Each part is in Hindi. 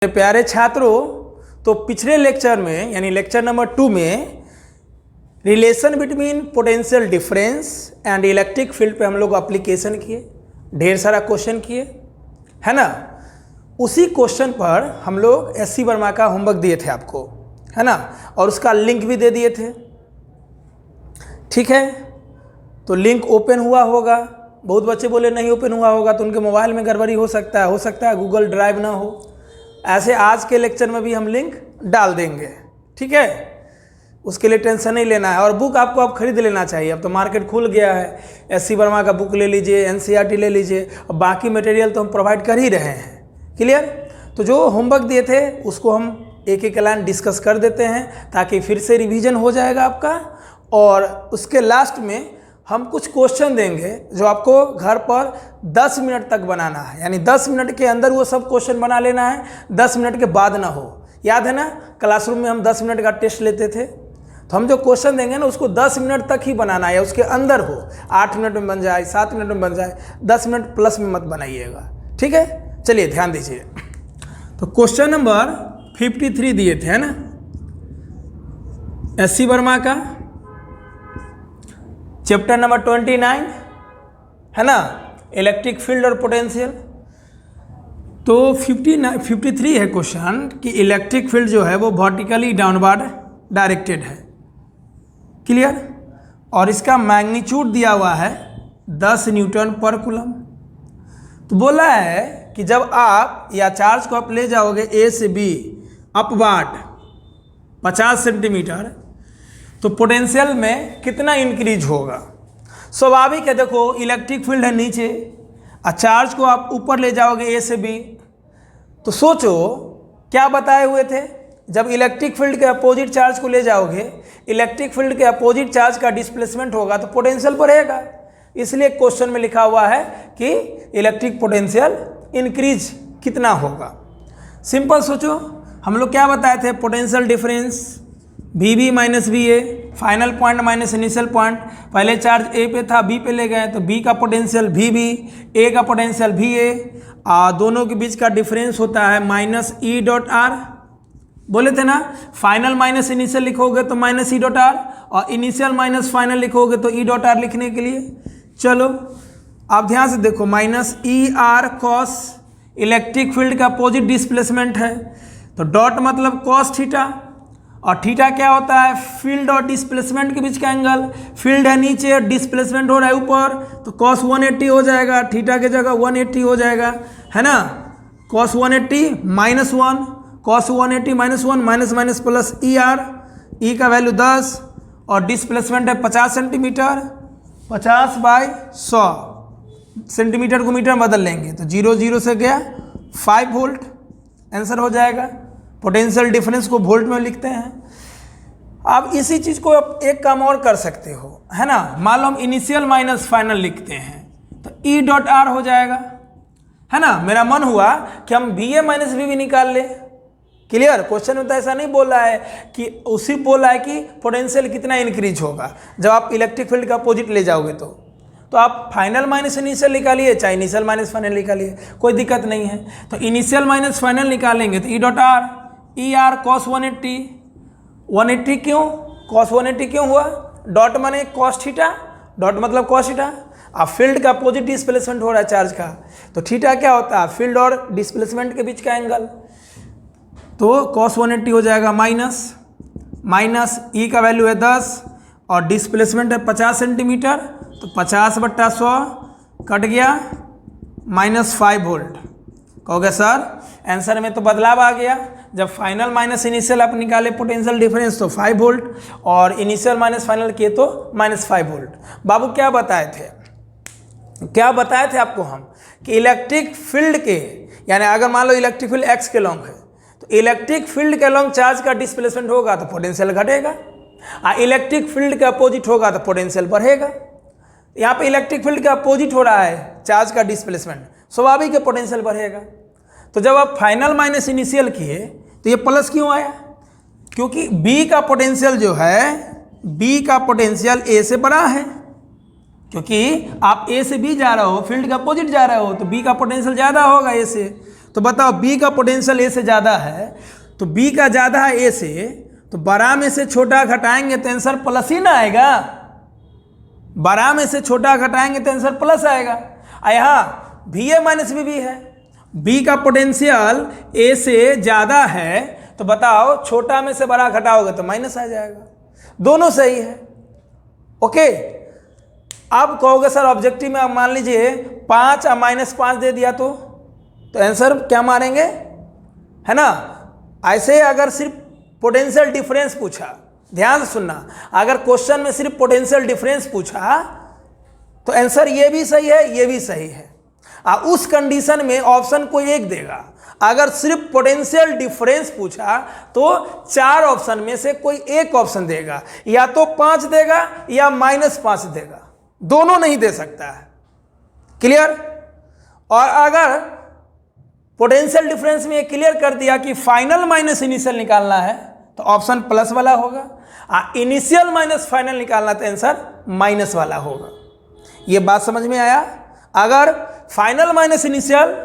मेरे प्यारे छात्रों, तो पिछले लेक्चर में यानी लेक्चर नंबर 2 में relation between potential difference and electric field पे हम लोग एप्लीकेशन किए, ढेर सारा क्वेश्चन किए, है ना। उसी क्वेश्चन पर हम लोग एससी वर्मा का होमवर्क दिए थे आपको, है ना, और उसका लिंक भी दे दिए थे। ठीक है, तो लिंक ओपन हुआ होगा। बहुत बच्चे बोले नहीं ओपन हुआ होगा, तो उनके मोबाइल में गड़बड़ी हो सकता है गूगल ड्राइव ना हो। ऐसे आज के लेक्चर में भी हम लिंक डाल देंगे, ठीक है, उसके लिए टेंशन नहीं लेना है। और बुक आपको अब खरीद लेना चाहिए, अब तो मार्केट खुल गया है। एससी वर्मा का बुक ले लीजिए, एनसीईआरटी ले लीजिए, और बाकी मटेरियल तो हम प्रोवाइड कर ही रहे हैं। क्लियर। तो जो होमवर्क दिए थे उसको हम एक एक लाइन डिस्कस कर देते हैं ताकि फिर से रिवीजन हो जाएगा आपका। और उसके लास्ट में हम कुछ क्वेश्चन देंगे जो आपको घर पर 10 मिनट तक बनाना है, यानी 10 मिनट के अंदर वो सब क्वेश्चन बना लेना है, 10 मिनट के बाद ना हो। याद है ना, क्लासरूम में हम 10 मिनट का टेस्ट लेते थे, तो हम जो क्वेश्चन देंगे ना उसको 10 मिनट तक ही बनाना है, उसके अंदर हो। 8 मिनट में बन जाए, 7 मिनट में बन जाए, 10 मिनट प्लस में मत बनाइएगा, ठीक है। चलिए ध्यान दीजिए। तो क्वेश्चन नंबर 53 दिए थे, है ना, एससी वर्मा का, चैप्टर नंबर 29, है ना, इलेक्ट्रिक फील्ड और पोटेंशियल। तो 53 है क्वेश्चन कि इलेक्ट्रिक फील्ड जो है वो वर्टिकली डाउनवर्ड डायरेक्टेड है। क्लियर। और इसका मैग्नीट्यूड दिया हुआ है 10 न्यूटन पर कूलम। तो बोला है कि जब आप या चार्ज को आप ले जाओगे ए से बी अपवार्ड 50 सेंटीमीटर, तो पोटेंशियल में कितना इंक्रीज होगा। स्वाभाविक है, देखो इलेक्ट्रिक फील्ड है नीचे और चार्ज को आप ऊपर ले जाओगे ए से बी, तो सोचो क्या बताए हुए थे, जब इलेक्ट्रिक फील्ड के अपोजिट चार्ज को ले जाओगे, इलेक्ट्रिक फील्ड के अपोजिट चार्ज का डिस्प्लेसमेंट होगा तो पोटेंशियल बढ़ेगा। इसलिए क्वेश्चन में लिखा हुआ है कि इलेक्ट्रिक पोटेंशियल इंक्रीज कितना होगा। सिंपल सोचो, हम लोग क्या बताए थे, potential difference VB minus VA, final point minus initial point. पहले चार्ज ए पे था, बी पे ले गए तो बी का पोटेंशियल VB, ए का पोटेंशियल VA, दोनों के बीच का डिफरेंस होता है माइनस E.R। बोले थे ना, फाइनल माइनस इनिशियल लिखोगे तो माइनस E.R, और इनिशियल माइनस फाइनल लिखोगे तो E.R लिखने के लिए। चलो आप ध्यान से देखो, minus ER cos electric field का अपोजिट डिस्प्लेसमेंट है, तो डॉट मतलब कॉस थीटा, और थीटा क्या होता है, फील्ड और डिस्प्लेसमेंट के बीच का एंगल। फील्ड है नीचे और डिस्प्लेसमेंट हो रहा है ऊपर, तो कॉस 180 हो जाएगा, थीटा के जगह 180 हो जाएगा, है ना। Cos 180 minus 1, cos 180 minus 1, minus minus plus ER, ई का वैल्यू 10, और डिस्प्लेसमेंट है 50 सेंटीमीटर, 50 बाई 100 सेंटीमीटर को मीटर में बदल लेंगे तो 0 0 से गया 5 वोल्ट, आंसर हो जाएगा। पोटेंशियल डिफरेंस को वोल्ट में लिखते हैं। आप इसी चीज़ को आप एक काम और कर सकते हो, है ना, मान लो हम इनिशियल माइनस फाइनल लिखते हैं तो E.R हो जाएगा, है ना। मेरा मन हुआ कि हम VA माइनस VB निकाल ले। क्लियर। क्वेश्चन में तो ऐसा नहीं बोला है कि उसी बोला है कि पोटेंशियल कितना इंक्रीज होगा जब आप इलेक्ट्रिक फील्ड का अपोजिट ले जाओगे। तो आप फाइनल माइनस इनिशियल निकालिए, चाहे इनिशियल माइनस फाइनल निकालिए, कोई दिक्कत नहीं है। तो इनिशियल माइनस फाइनल निकालेंगे तो E.R, ER कॉस 180 क्यों, कॉस 180 क्यों हुआ, डॉट माने कॉस थीटा, डॉट मतलब कॉस थीटा। अब फील्ड का अपोजिट डिस्प्लेसमेंट हो रहा है चार्ज का, तो थीटा क्या होता है, फील्ड और डिस्प्लेसमेंट के बीच का एंगल, तो कॉस 180 हो जाएगा माइनस ई का वैल्यू है 10 और डिस्प्लेसमेंट है 50 सेंटीमीटर, तो 50/100 कट गया, माइनस 5 वोल्ट। कहोगे सर आंसर में तो बदलाव आ गया, जब फाइनल माइनस इनिशियल आप निकाले पोटेंशियल डिफरेंस तो 5 वोल्ट, और इनिशियल माइनस फाइनल किए तो माइनस 5 वोल्ट। बाबू क्या बताए थे आपको हम कि इलेक्ट्रिक फील्ड के, यानी अगर मान लो इलेक्ट्रिक फील्ड x के लॉन्ग है, तो इलेक्ट्रिक फील्ड के लॉन्ग चार्ज का डिस्प्लेसमेंट होगा तो पोटेंशियल घटेगा, और इलेक्ट्रिक फील्ड के अपोजिट होगा तो पोटेंशियल बढ़ेगा। यहाँ पे इलेक्ट्रिक फील्ड का अपोजिट हो रहा है चार्ज का डिस्प्लेसमेंट, स्वाभाविक है पोटेंशियल बढ़ेगा। तो जब आप फाइनल माइनस इनिशियल किए तो ये प्लस क्यों आया, क्योंकि B का पोटेंशियल जो है, B का पोटेंशियल A से बड़ा है, क्योंकि आप A से B जा रहे हो, फील्ड का अपोजिट जा रहे हो, तो B का पोटेंशियल ज़्यादा होगा A से। तो बताओ बी का पोटेंशियल ए से ज़्यादा है, तो बी का ज़्यादा है ए से, तो बड़ा में से छोटा घटाएंगे तो आंसर प्लस ही ना आएगा। बड़ा में से छोटा घटाएंगे तो आंसर प्लस आएगा। यहाँ भी ए माइनस बी है, बी का पोटेंशियल ए से ज़्यादा है, तो बताओ छोटा में से बड़ा घटाओगे तो माइनस आ जाएगा। दोनों सही है। ओके, अब कहोगे सर ऑब्जेक्टिव में आप मान लीजिए 5 और -5 दे दिया तो आंसर क्या मारेंगे, है ना। ऐसे अगर सिर्फ पोटेंशियल डिफरेंस पूछा, ध्यान से सुनना, अगर क्वेश्चन में सिर्फ पोटेंशियल डिफरेंस पूछा तो आंसर ये भी सही है, ये भी सही है। उस कंडीशन में ऑप्शन कोई एक देगा। अगर सिर्फ पोटेंशियल डिफरेंस पूछा तो 4 ऑप्शन में से कोई एक ऑप्शन देगा, या तो 5 देगा या -5 देगा, दोनों नहीं दे सकता है। क्लियर। और अगर पोटेंशियल डिफरेंस में क्लियर कर दिया कि फाइनल माइनस इनिशियल निकालना है तो ऑप्शन प्लस वाला होगा, इनिशियल माइनस फाइनल निकालना तो आंसर माइनस वाला होगा। ये बात समझ में आया। अगर फाइनल माइनस इनिशियल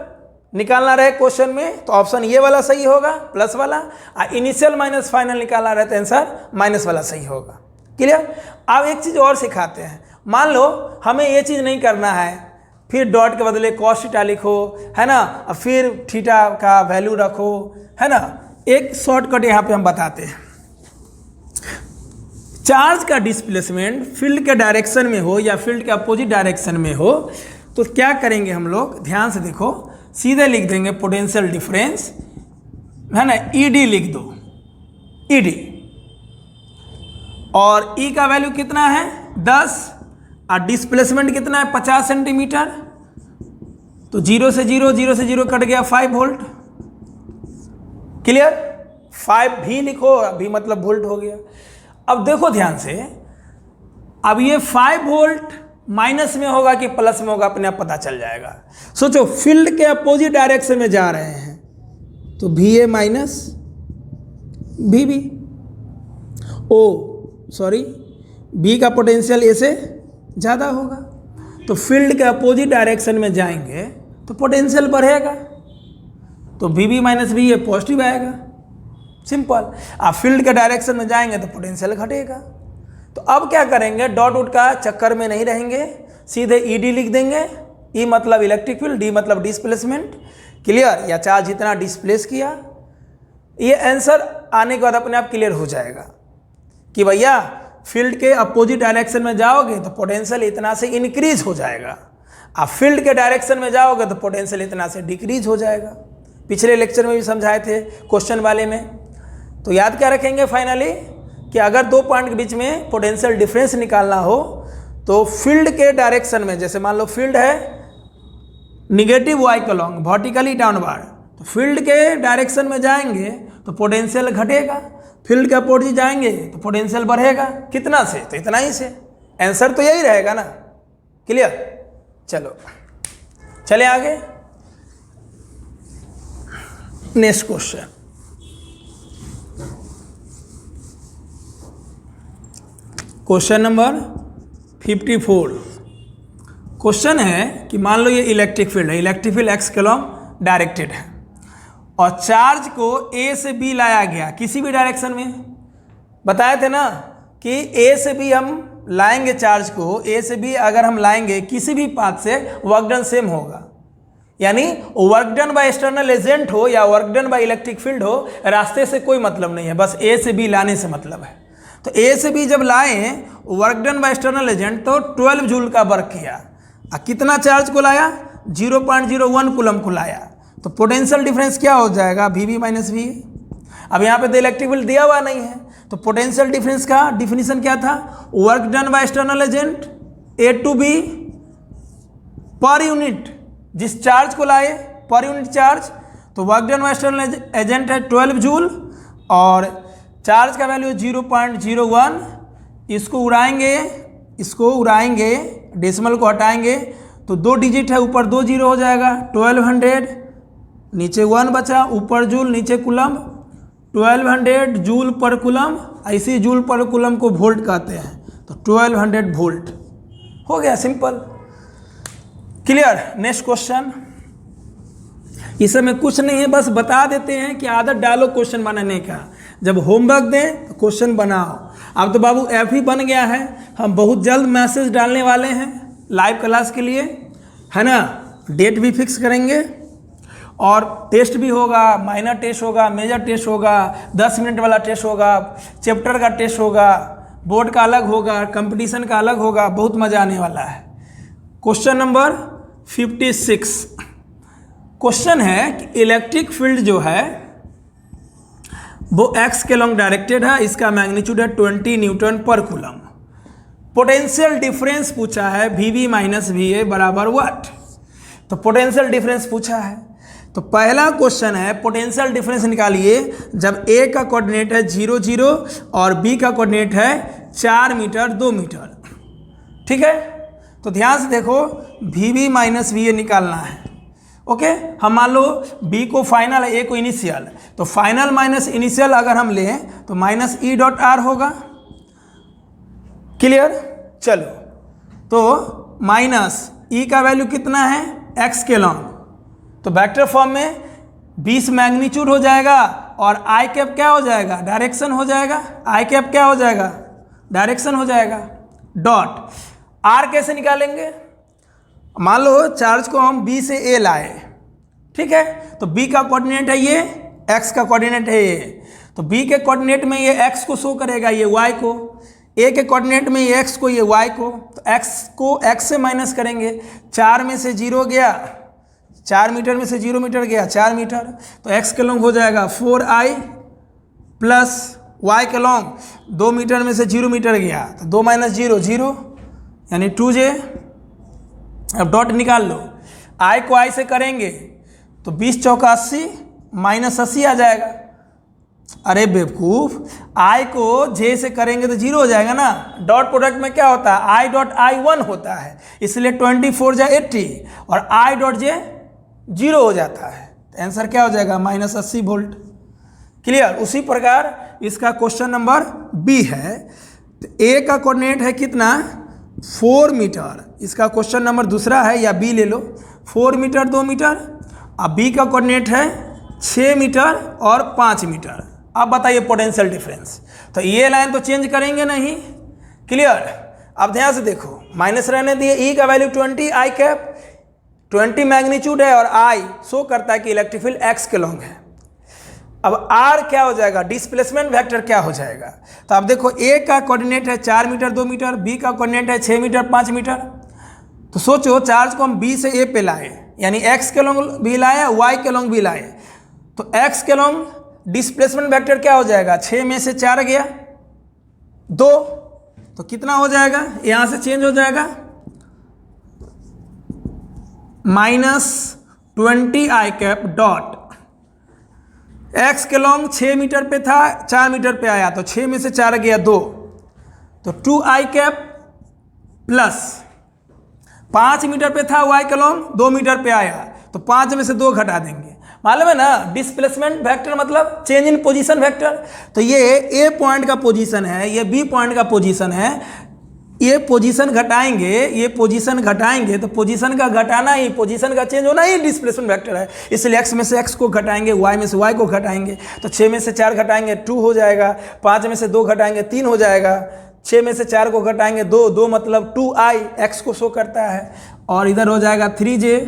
निकालना रहे क्वेश्चन में तो ऑप्शन ये वाला सही होगा, प्लस वाला, इनिशियल माइनस फाइनल निकालना रहे तो आंसर माइनस वाला सही होगा। क्लियर। अब एक चीज़ और सिखाते हैं। मान लो हमें ये चीज़ नहीं करना है, फिर डॉट के बदले कॉस थीटा लिखो, है ना, और फिर थीटा का वैल्यू रखो, है ना। एक शॉर्टकट यहाँ पे हम बताते हैं। चार्ज का डिस्प्लेसमेंट फील्ड के डायरेक्शन में हो या फील्ड के अपोजिट डायरेक्शन में हो तो क्या करेंगे हम लोग, ध्यान से देखो, सीधे लिख देंगे पोटेंशियल डिफरेंस, है ना, ईडी लिख दो, ईडी, और ई का वैल्यू कितना है 10 और डिस्प्लेसमेंट कितना है 50 सेंटीमीटर, तो 0 से 0 कट गया 5 वोल्ट। क्लियर। 5 भी लिखो, अभी मतलब वोल्ट हो गया। अब देखो ध्यान से, अब ये 5 वोल्ट माइनस में होगा कि प्लस में होगा अपने आप पता चल जाएगा। सोचो फील्ड के अपोजिट डायरेक्शन में जा रहे हैं तो भी ए माइनस भी बी का पोटेंशियल ए से ज़्यादा होगा, तो फील्ड के अपोजिट डायरेक्शन में जाएंगे तो पोटेंशियल बढ़ेगा, तो भी माइनस भी ये पॉजिटिव आएगा। सिंपल। आप फील्ड के डायरेक्शन में जाएंगे तो पोटेंशियल घटेगा। तो अब क्या करेंगे, डॉट उट का चक्कर में नहीं रहेंगे, सीधे ईडी लिख देंगे। ई मतलब इलेक्ट्रिक फील्ड, डी मतलब डिस्प्लेसमेंट। क्लियर। या चार्ज जितना डिस्प्लेस किया, ये आंसर आने के बाद अपने आप क्लियर हो जाएगा कि भैया फील्ड के अपोजिट डायरेक्शन में जाओगे तो पोटेंशियल इतना से इंक्रीज हो जाएगा, आप फील्ड के डायरेक्शन में जाओगे तो पोटेंशियल इतना से डिक्रीज हो जाएगा। पिछले लेक्चर में भी समझाए थे क्वेश्चन वाले में। तो याद क्या रखेंगे फाइनली कि अगर 2 पॉइंट के बीच में पोटेंशियल डिफरेंस निकालना हो तो फील्ड के डायरेक्शन में, जैसे मान लो फील्ड है निगेटिव वाई के लॉन्ग वर्टिकली डाउनवर्ड, तो फील्ड के डायरेक्शन में जाएंगे तो पोटेंशियल घटेगा, फील्ड के अपोजिट जाएंगे तो पोटेंशियल बढ़ेगा। कितना से, तो इतना ही से। आंसर तो यही रहेगा ना। क्लियर। चलो चले आगे। Next question, question number 54। क्वेश्चन है कि मान लो ये इलेक्ट्रिक फील्ड है, electric field X column directed है और चार्ज को ए से बी लाया गया किसी भी डायरेक्शन में। बताए थे ना कि ए से बी हम लाएंगे चार्ज को, ए से बी अगर हम लाएंगे किसी भी पाथ से वर्क डन सेम होगा, यानी work done by external agent हो या work done by electric field हो, रास्ते से कोई मतलब नहीं है, बस ए से बी लाने से मतलब है। तो ए से बी जब लाए work done by external agent तो 12 जूल का वर्क किया, कितना चार्ज को लाया 0.01 कूलम को लाया, तो पोटेंशियल डिफरेंस क्या हो जाएगा वी माइनस वी। अब यहाँ पे तो इलेक्ट्रिक फील्ड दिया हुआ नहीं है, तो पोटेंशियल डिफरेंस का डिफिनीशन क्या था, work done by external agent A to B per unit, जिस चार्ज को लाए पर यूनिट चार्ज, तो work done by external agent है 12 जूल और चार्ज का वैल्यू 0.01। इसको उड़ाएंगे, डेसिमल को हटाएंगे तो 2 डिजिट है, ऊपर 2 जीरो हो जाएगा, 1200, नीचे 1 बचा, ऊपर जूल नीचे कूलम, 1200 जूल पर कूलम, ऐसे जूल पर कूलम को वोल्ट कहते हैं, तो 1200 वोल्ट हो गया। सिंपल। क्लियर। नेक्स्ट क्वेश्चन, इसमें कुछ नहीं है, बस बता देते हैं कि आदत डालो क्वेश्चन बनाने का। जब होमवर्क दें तो क्वेश्चन बनाओ। अब तो बाबू ऐप ही बन गया है, हम बहुत जल्द मैसेज डालने वाले हैं लाइव क्लास के लिए, है ना। डेट भी फिक्स करेंगे और टेस्ट भी होगा, माइनर टेस्ट होगा, मेजर टेस्ट होगा, 10 मिनट वाला टेस्ट होगा, चैप्टर का टेस्ट होगा, बोर्ड का अलग होगा, कंपटीशन का अलग होगा, बहुत मज़ा आने वाला है। क्वेश्चन नंबर 56 क्वेश्चन है कि इलेक्ट्रिक फील्ड जो है वो एक्स के लॉन्ग डायरेक्टेड है, इसका मैग्नीट्यूड है 20 न्यूटन पर कूलम। पोटेंशियल डिफरेंस पूछा है VV माइनस VA बराबर व्हाट। तो पोटेंशियल डिफरेंस पूछा है, तो पहला क्वेश्चन है पोटेंशियल डिफरेंस निकालिए जब A का कोऑर्डिनेट है 0 0 और B का कोऑर्डिनेट है 4 मीटर 2 मीटर। ठीक है, तो ध्यान से देखो VV माइनस VA निकालना है। ओके, हम मान लो B को फाइनल है, A को इनिशियल, तो फाइनल माइनस इनिशियल अगर हम लें तो माइनस E डॉट R होगा। क्लियर, चलो, तो माइनस E का वैल्यू कितना है x के लॉन्ग, तो वेक्टर फॉर्म में 20 मैग्नीट्यूड हो जाएगा और आई कैप क्या हो जाएगा, डायरेक्शन हो जाएगा। आई कैप क्या हो जाएगा, डायरेक्शन हो जाएगा। डॉट R कैसे निकालेंगे, मान लो चार्ज को हम B से A लाए, ठीक है, तो B का कोऑर्डिनेट है ये, x का कोऑर्डिनेट है ये, तो B के कोऑर्डिनेट में ये x को शो करेगा, ये y को, A के कोऑर्डिनेट में ये x को, ये y को, तो x को x से माइनस करेंगे, 4 में से 0 गया, 4 मीटर में से 0 मीटर गया 4 मीटर, तो x के लॉन्ग हो जाएगा 4i प्लस y के लॉन्ग 2 मीटर में से 0 मीटर गया, तो 2 माइनस 0 0 यानी 2j। अब डॉट निकाल लो, i को i से करेंगे तो 20 चौका 80 माइनस 80 आ जाएगा। अरे बेवकूफ़, i को j से करेंगे तो 0 हो जाएगा ना। डॉट प्रोडक्ट में क्या होता है, i डॉट i 1 होता है, इसलिए 24 जा 80 और i डॉट j 0 हो जाता है, तो आंसर क्या हो जाएगा माइनस 80 वोल्ट। क्लियर, उसी प्रकार इसका क्वेश्चन नंबर बी है, तो A का कोऑर्डिनेट है कितना 4 मीटर, इसका क्वेश्चन नंबर दूसरा है, या बी ले लो 4 मीटर 2 मीटर, अब B का कोऑर्डिनेट है 6 मीटर और 5 मीटर। अब बताइए पोटेंशियल डिफरेंस, तो ये लाइन तो चेंज करेंगे नहीं। क्लियर, अब ध्यान से देखो, माइनस रहने दिए, E का वैल्यू 20, आई कैप 20 मैग्नीट्यूड है और I शो करता है कि इलेक्ट्रिक फील्ड x के लॉन्ग है। अब R क्या हो जाएगा, डिस्प्लेसमेंट वेक्टर क्या हो जाएगा, तो अब देखो A का कोऑर्डिनेट है 4 मीटर 2 मीटर, B का कोऑर्डिनेट है 6 मीटर 5 मीटर, तो सोचो चार्ज को हम B से A पे लाए, यानी x के लॉन्ग भी लाए y के लॉन्ग भी लाए, तो x के लॉन्ग डिस्प्लेसमेंट वेक्टर क्या हो जाएगा, 6 में से 4 गया 2, तो कितना हो जाएगा, यहाँ से चेंज हो जाएगा -20 आई कैप डॉट x के लॉन्ग 6 मीटर पे था 4 मीटर पे आया, तो 6 में से 4 गया 2, तो 2 आई कैप प्लस 5 मीटर पे था y के लॉन्ग 2 मीटर पे आया, तो 5 में से 2 घटा देंगे। मालूम है ना, डिस्प्लेसमेंट वेक्टर मतलब चेंज इन पोजीशन वेक्टर, तो ये A पॉइंट का पोजीशन है, ये B पॉइंट का पोजीशन है, ये पोजीशन घटाएंगे, ये पोजीशन घटाएंगे, तो पोजीशन का घटाना ही, पोजीशन का चेंज होना ही डिस्प्लेसमेंट वेक्टर है, इसलिए x में से x को घटाएंगे, y में से y को घटाएंगे, तो 6 में से 4 घटाएंगे 2 हो जाएगा, 5 में से 2 घटाएंगे 3 हो जाएगा, 6 में से 4 को घटाएंगे 2, 2 मतलब 2i x को शो करता है, और इधर हो जाएगा 3j।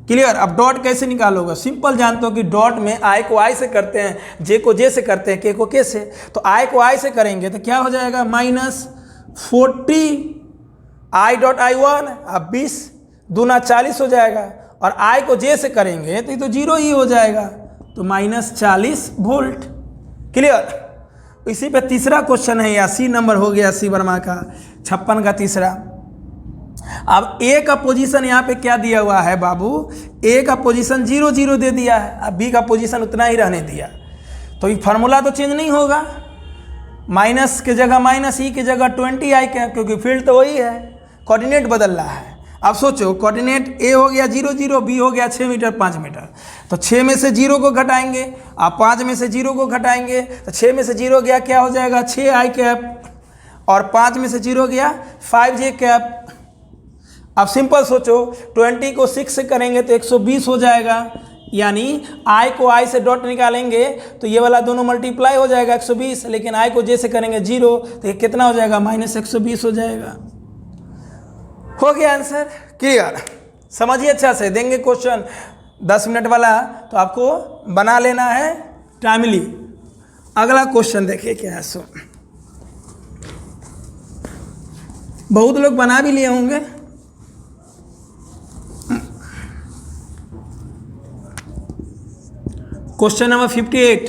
क्लियर, अब डॉट कैसे निकालोगे, सिंपल जानते हो कि डॉट में i को i से करते हैं, j को j से करते हैं, k को k से, तो i को i से करेंगे तो क्या हो जाएगा -40 i डॉट i1, अब 20 दूना 40 हो जाएगा, और i को j से करेंगे तो ये तो 0 ही हो जाएगा, तो -40 वोल्ट। क्लियर, इसी पे तीसरा क्वेश्चन है, 80 नंबर हो गया, सी वर्मा का 56 का तीसरा। अब A का पोजीशन यहाँ पे क्या दिया हुआ है बाबू, A का पोजीशन 0 0 दे दिया है, अब B का पोजीशन उतना ही रहने दिया, तो ये फार्मूला तो चेंज नहीं होगा, माइनस के जगह माइनस, E की जगह 20 आई कैप, क्योंकि फील्ड तो वही है, कोऑर्डिनेट बदल रहा है। अब सोचो कोऑर्डिनेट A हो गया 0 0, B हो गया 6 मीटर 5 मीटर, तो 6 में से 0 को घटाएंगे, आप 5 में से 0 को घटाएंगे, तो 6 में से 0 गया क्या हो जाएगा 6 आई कैप, और 5 में से 0 गया 5j कैप। अब सिंपल सोचो, 20 को 6 से करेंगे तो 120 हो जाएगा, यानी I को I से डॉट निकालेंगे तो ये वाला दोनों मल्टीप्लाई हो जाएगा 120, लेकिन I को J से करेंगे 0, तो ये कितना हो जाएगा -120 हो जाएगा। हो गया आंसर क्लियर। समझिए अच्छा से, देंगे क्वेश्चन 10 मिनट वाला तो आपको बना लेना है टाइमली। अगला क्वेश्चन देखिए क्या है। सो बहुत लोग बना भी लिए होंगे। Question number 58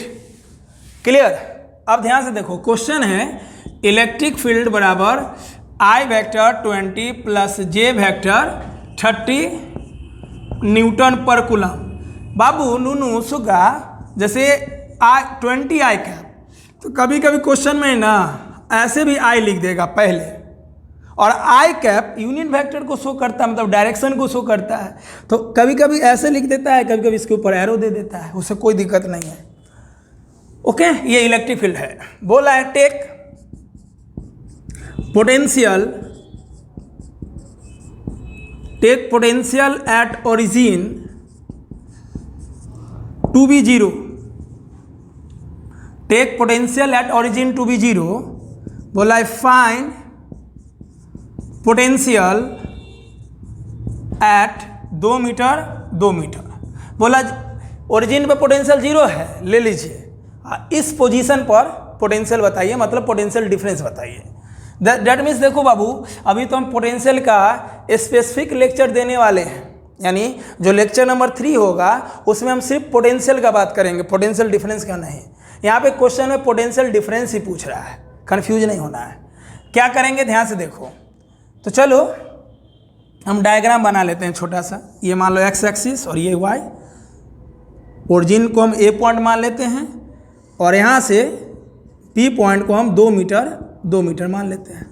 clear. अब ध्यान से देखो, क्वेश्चन है इलेक्ट्रिक फील्ड बराबर I vector 20 plus J vector 30 Newton पर कूलम। बाबू नूनू सुगा जैसे 20 I कैप, तो कभी कभी क्वेश्चन में ना ऐसे भी I लिख देगा पहले, और I कैप यूनियन वेक्टर को शो करता है, मतलब डायरेक्शन को शो करता है, तो कभी कभी ऐसे लिख देता है, कभी कभी इसके ऊपर एरो दे देता है, उससे कोई दिक्कत नहीं है। ओके, ये इलेक्ट्रिक फील्ड है। बोला है take potential at origin to be zero. Take potential at origin to be zero. बोला है find potential at 2 metre 2 metre. बोला ओरिजिन पे पोटेंशियल 0 है, ले लीजिए, इस पोजीशन पर पोटेंशियल बताइए, मतलब पोटेंशियल डिफरेंस बताइए। दैट मीन्स देखो बाबू, अभी तो हम पोटेंशियल का स्पेसिफिक लेक्चर देने वाले हैं, यानी जो लेक्चर नंबर 3 होगा उसमें हम सिर्फ पोटेंशियल का बात करेंगे, पोटेंशियल डिफरेंस का नहीं। यहाँ पे क्वेश्चन में पोटेंशियल डिफरेंस ही पूछ रहा है, कंफ्यूज नहीं होना है। क्या करेंगे ध्यान से देखो, तो चलो हम डायग्राम बना लेते हैं छोटा सा। ये मान लो एक्स एक्सिस और ये वाई, ओरिजिन को हम ए पॉइंट मान लेते हैं, और यहाँ से पी पॉइंट को हम 2 मीटर मान लेते हैं।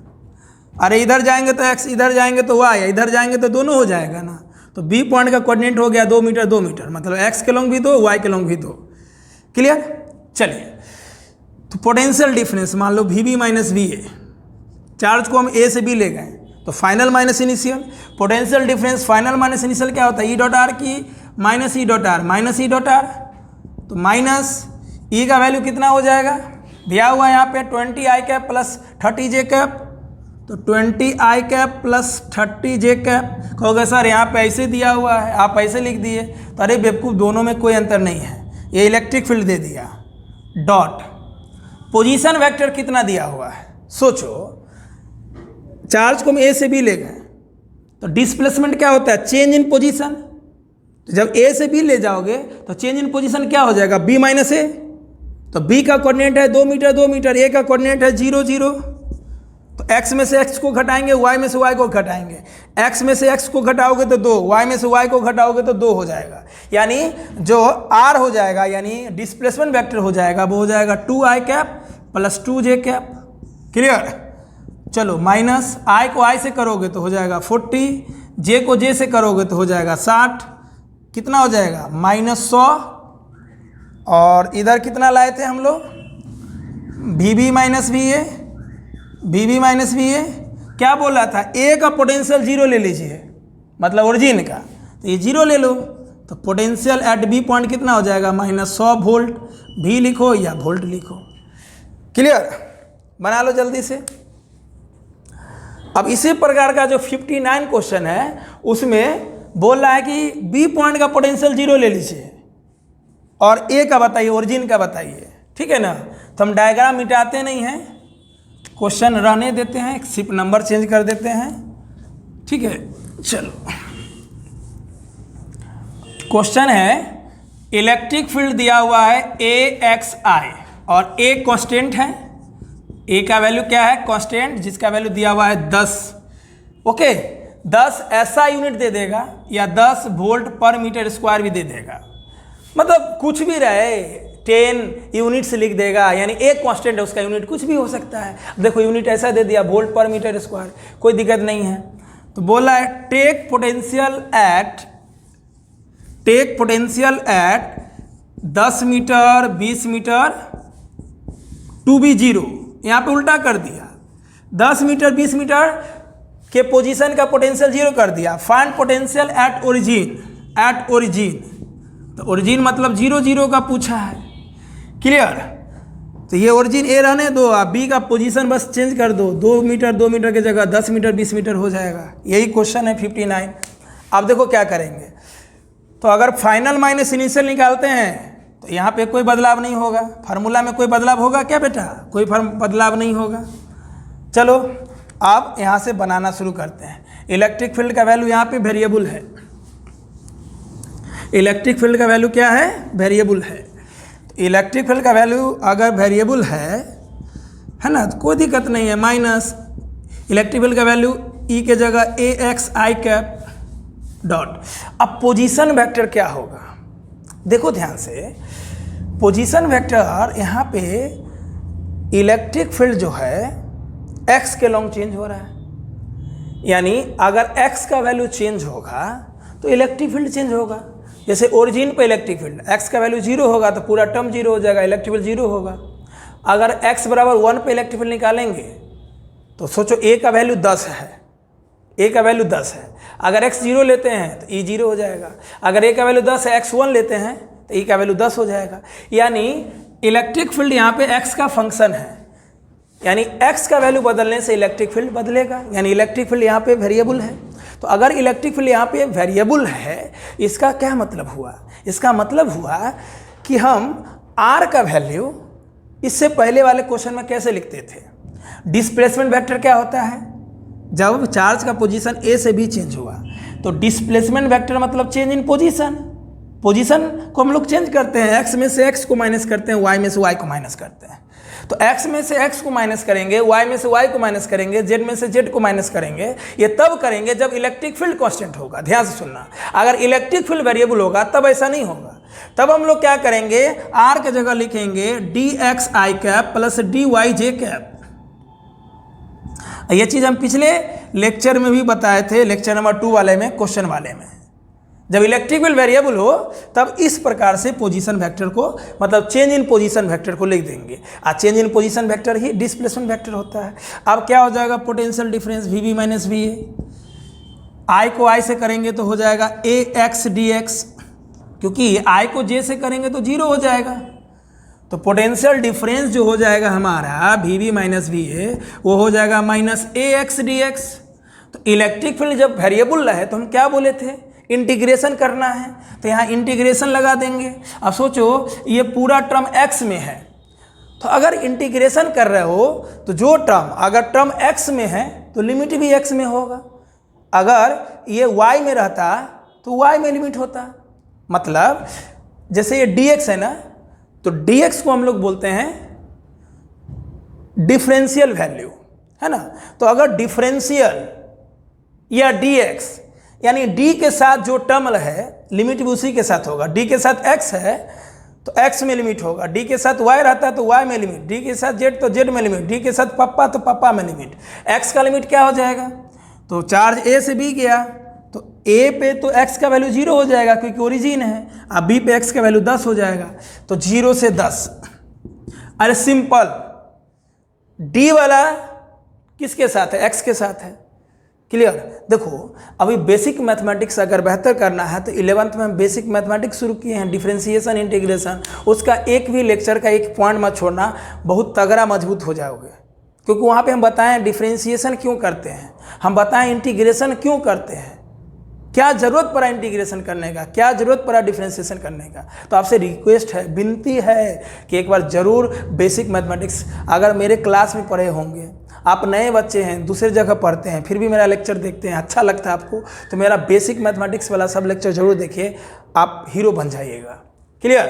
अरे इधर जाएंगे तो एक्स, इधर जाएंगे तो वाई, इधर जाएंगे तो दोनों हो जाएगा ना। तो बी पॉइंट का कोऑर्डिनेट हो गया 2 मीटर, मतलब एक्स के लॉन्ग भी 2, वाई के लॉन्ग भी 2। क्लियर। चलिए, तो पोटेंशियल डिफरेंस मान लो V B minus V A, charge को हम ए से बी ले गए तो final minus initial. Potential difference final minus initial क्या होता है, ई डॉट आर की माइनस ई डॉट आर, तो माइनस ई का वैल्यू कितना हो जाएगा, दिया हुआ यहाँ पे 20 I cap plus 30 J cap, तो 20 I cap plus 30 J cap. कहोगे सर यहाँ पे ऐसे दिया हुआ है, आप ऐसे लिख दिए, तो अरे बेवकूफ़, दोनों में कोई अंतर नहीं है। ये इलेक्ट्रिक फील्ड दे दिया, डॉट पोजीशन वेक्टर कितना दिया हुआ है, सोचो चार्ज को हम ए से बी ले गए, तो डिस्प्लेसमेंट क्या होता है, चेंज इन पोजीशन। तो जब ए से बी ले जाओगे तो चेंज इन पोजीशन क्या हो जाएगा, बी माइनस ए। तो बी का कोऑर्डिनेट है 2 मीटर, ए का कोऑर्डिनेट है 0 0। तो एक्स में से एक्स को घटाएंगे, वाई में से वाई को घटाएंगे, एक्स में से एक्स को घटाओगे तो 2, वाई में से वाई को घटाओगे तो 2 हो जाएगा। यानी जो आर हो जाएगा, यानी डिस्प्लेसमेंट वेक्टर हो जाएगा, वो हो जाएगा 2 I cap plus 2 J cap. Clear. चलो, माइनस I को I से करोगे तो हो जाएगा 40, J को J से करोगे तो हो जाएगा 60, कितना हो जाएगा -100। और इधर कितना लाए थे हम लोग, VB माइनस वी ए, क्या बोला था, ए का पोटेंशियल 0 ले लीजिए, मतलब ओरिजिन का, तो ये 0 ले लो, तो पोटेंशियल एट बी पॉइंट कितना हो जाएगा, -100 वोल्ट। भी लिखो या वोल्ट लिखो। क्लियर। बना लो जल्दी से। अब इसी प्रकार का जो 59 क्वेश्चन है उसमें बोल रहा है कि बी पॉइंट का पोटेंशियल 0 ले लीजिए और ए का बताइए, ओरिजिन का बताइए, ठीक है ना। तो हम डायग्राम मिटाते नहीं हैं, क्वेश्चन रहने देते हैं, सिर्फ नंबर चेंज कर देते हैं, ठीक है। चलो, क्वेश्चन है इलेक्ट्रिक फील्ड दिया हुआ है AXI और ए कांस्टेंट है, ए का वैल्यू क्या है, कांस्टेंट, जिसका वैल्यू दिया हुआ है 10। ओके, 10 ऐसा यूनिट दे देगा या 10 वोल्ट पर मीटर स्क्वायर भी दे देगा, मतलब कुछ भी रहे, 10 यूनिट्स लिख देगा, यानी एक कांस्टेंट है, उसका यूनिट कुछ भी हो सकता है। देखो यूनिट ऐसा दे दिया, वोल्ट पर मीटर स्क्वायर, कोई दिक्कत नहीं है। तो बोला है take potential at 10 metre 20 metre to be 0। यहाँ पे उल्टा कर दिया, 10 मीटर 20 मीटर के पोजीशन का पोटेंशियल 0 कर दिया। फाइंड पोटेंशियल एट ओरिजिन तो ओरिजिन मतलब 0 0 का पूछा है, क्लियर। तो ये ओरिजिन ए रहने दो, आप बी का पोजीशन बस चेंज कर दो, 2 मीटर की जगह 10 मीटर 20 मीटर हो जाएगा। यही क्वेश्चन है 59। अब देखो क्या करेंगे, तो अगर फाइनल माइनस इनिशियल निकालते हैं तो यहाँ पे कोई बदलाव नहीं होगा, फार्मूला में कोई बदलाव होगा क्या बेटा, कोई बदलाव नहीं होगा। चलो अब यहाँ से बनाना शुरू करते हैं। इलेक्ट्रिक फील्ड का वैल्यू यहाँ पे वेरिएबल है, इलेक्ट्रिक फील्ड का वैल्यू क्या है, वेरिएबल है। तो इलेक्ट्रिक फील्ड का वैल्यू अगर वेरिएबल है ना, तो कोई दिक्कत नहीं है। माइनस इलेक्ट्रिक फील्ड का वैल्यू ई के जगह ए एक्स आई कैप डॉट। अब पोजीशन वेक्टर क्या होगा, देखो ध्यान से, पोजीशन वेक्टर यहाँ पे इलेक्ट्रिक फील्ड जो है एक्स के लॉन्ग चेंज हो रहा है, यानी अगर एक्स का वैल्यू चेंज होगा तो इलेक्ट्रिक फील्ड चेंज होगा। जैसे ओरिजिन पे इलेक्ट्रिक फील्ड एक्स का वैल्यू 0 होगा तो पूरा टर्म 0 हो जाएगा, इलेक्ट्रिक फील्ड 0 होगा। अगर x बराबर 1 पे इलेक्ट्रिक फील्ड निकालेंगे तो सोचो a का वैल्यू 10 है, a का वैल्यू 10 है, अगर x 0 लेते हैं तो e 0 हो जाएगा। अगर a का वैल्यू 10 है, x 1 लेते हैं तो e का वैल्यू 10 हो जाएगा। यानी इलेक्ट्रिक फील्ड यहाँ पे x का फंक्शन है, यानी x का वैल्यू बदलने से इलेक्ट्रिक फील्ड बदलेगा, यानी इलेक्ट्रिक फील्ड यहाँ पे वेरिएबल है। तो अगर इलेक्ट्रिक फील्ड यहाँ पे वेरिएबल है, इसका क्या मतलब हुआ, इसका मतलब हुआ कि हम r का वैल्यू इससे पहले वाले क्वेश्चन में कैसे लिखते थे, डिस्प्लेसमेंट वेक्टर क्या होता है, जब चार्ज का पोजीशन ए से बी चेंज हुआ तो डिस्प्लेसमेंट वेक्टर मतलब चेंज इन पोजीशन। पोजीशन को हम लोग चेंज करते हैं, एक्स में से एक्स को माइनस करते हैं, वाई में से वाई को माइनस करते हैं। तो एक्स में से एक्स को माइनस करेंगे, वाई में से वाई को माइनस करेंगे, जेड में से जेड को माइनस करेंगे। ये तब करेंगे जब इलेक्ट्रिक फील्ड कांस्टेंट होगा। ध्यान से सुनना, अगर इलेक्ट्रिक फील्ड वेरिएबल होगा तब ऐसा नहीं होगा। तब हम लोग क्या करेंगे, आर के जगह लिखेंगे डी एक्स आई कैप प्लस डी वाई जे कैप। ये चीज़ हम पिछले लेक्चर में भी बताए थे, लेक्चर नंबर 2 वाले में, क्वेश्चन वाले में। जब इलेक्ट्रिक फील्ड वेरिएबल हो तब इस प्रकार से पोजीशन वेक्टर को, मतलब चेंज इन पोजीशन वेक्टर को लिख देंगे। चेंज इन पोजीशन वेक्टर ही डिस्प्लेसमेंट वेक्टर होता है। अब क्या हो जाएगा, potential difference V B minus V A. I को आई से करेंगे तो हो जाएगा ए एक्स डी एक्स, क्योंकि आई को जे से करेंगे तो 0 हो जाएगा। तो पोटेंशियल डिफरेंस जो हो जाएगा हमारा V B minus V A, वो हो जाएगा minus A X D X. तो इलेक्ट्रिक फील्ड जब वेरिएबल रहे तो हम क्या बोले थे, इंटीग्रेशन करना है, तो यहाँ इंटीग्रेशन लगा देंगे। अब सोचो ये पूरा टर्म x में है, तो अगर इंटीग्रेशन कर रहे हो तो जो टर्म, अगर टर्म x में है तो लिमिट भी x में होगा, अगर ये y में रहता तो y में लिमिट होता। मतलब जैसे ये dx है ना, तो dx को हम लोग बोलते हैं डिफरेंशियल वैल्यू, है ना। तो अगर डिफरेंशियल या dx, यानी d के साथ जो टर्म है लिमिट भी उसी के साथ होगा। d के साथ x है तो x में लिमिट होगा, d के साथ y रहता है तो y में लिमिट, d के साथ z तो z में लिमिट, d के साथ पप्पा तो पप्पा में लिमिट। x का लिमिट क्या हो जाएगा, तो चार्ज a से b गया तो a पे तो x का वैल्यू 0 हो जाएगा क्योंकि ओरिजिन है। अब b पे x का वैल्यू 10 हो जाएगा, तो 0 से 10। अरे सिंपल, d वाला किसके साथ है, x के साथ है। क्लियर। देखो अभी बेसिक मैथमेटिक्स अगर बेहतर करना है तो 11th में हम बेसिक मैथमेटिक्स शुरू किए हैं, डिफरेंशिएशन इंटीग्रेशन। उसका एक भी लेक्चर का एक पॉइंट मत छोड़ना, बहुत तगड़ा मजबूत हो जाओगे, क्योंकि वहाँ पे हम बताएं डिफरेंशिएशन क्यों करते हैं, हम बताएं इंटीग्रेशन क्यों करते हैं, क्या ज़रूरत पड़ा इंटीग्रेशन करने का, क्या ज़रूरत पड़ा डिफरेंशिएशन करने का। तो आपसे रिक्वेस्ट है, विनती है कि एक बार ज़रूर बेसिक मैथमेटिक्स, अगर मेरे क्लास में पढ़े होंगे, आप नए बच्चे हैं, दूसरे जगह पढ़ते हैं, फिर भी मेरा लेक्चर देखते हैं, अच्छा लगता है आपको, तो मेरा बेसिक मैथमेटिक्स वाला सब लेक्चर जरूर देखिए, आप हीरो बन जाइएगा। क्लियर।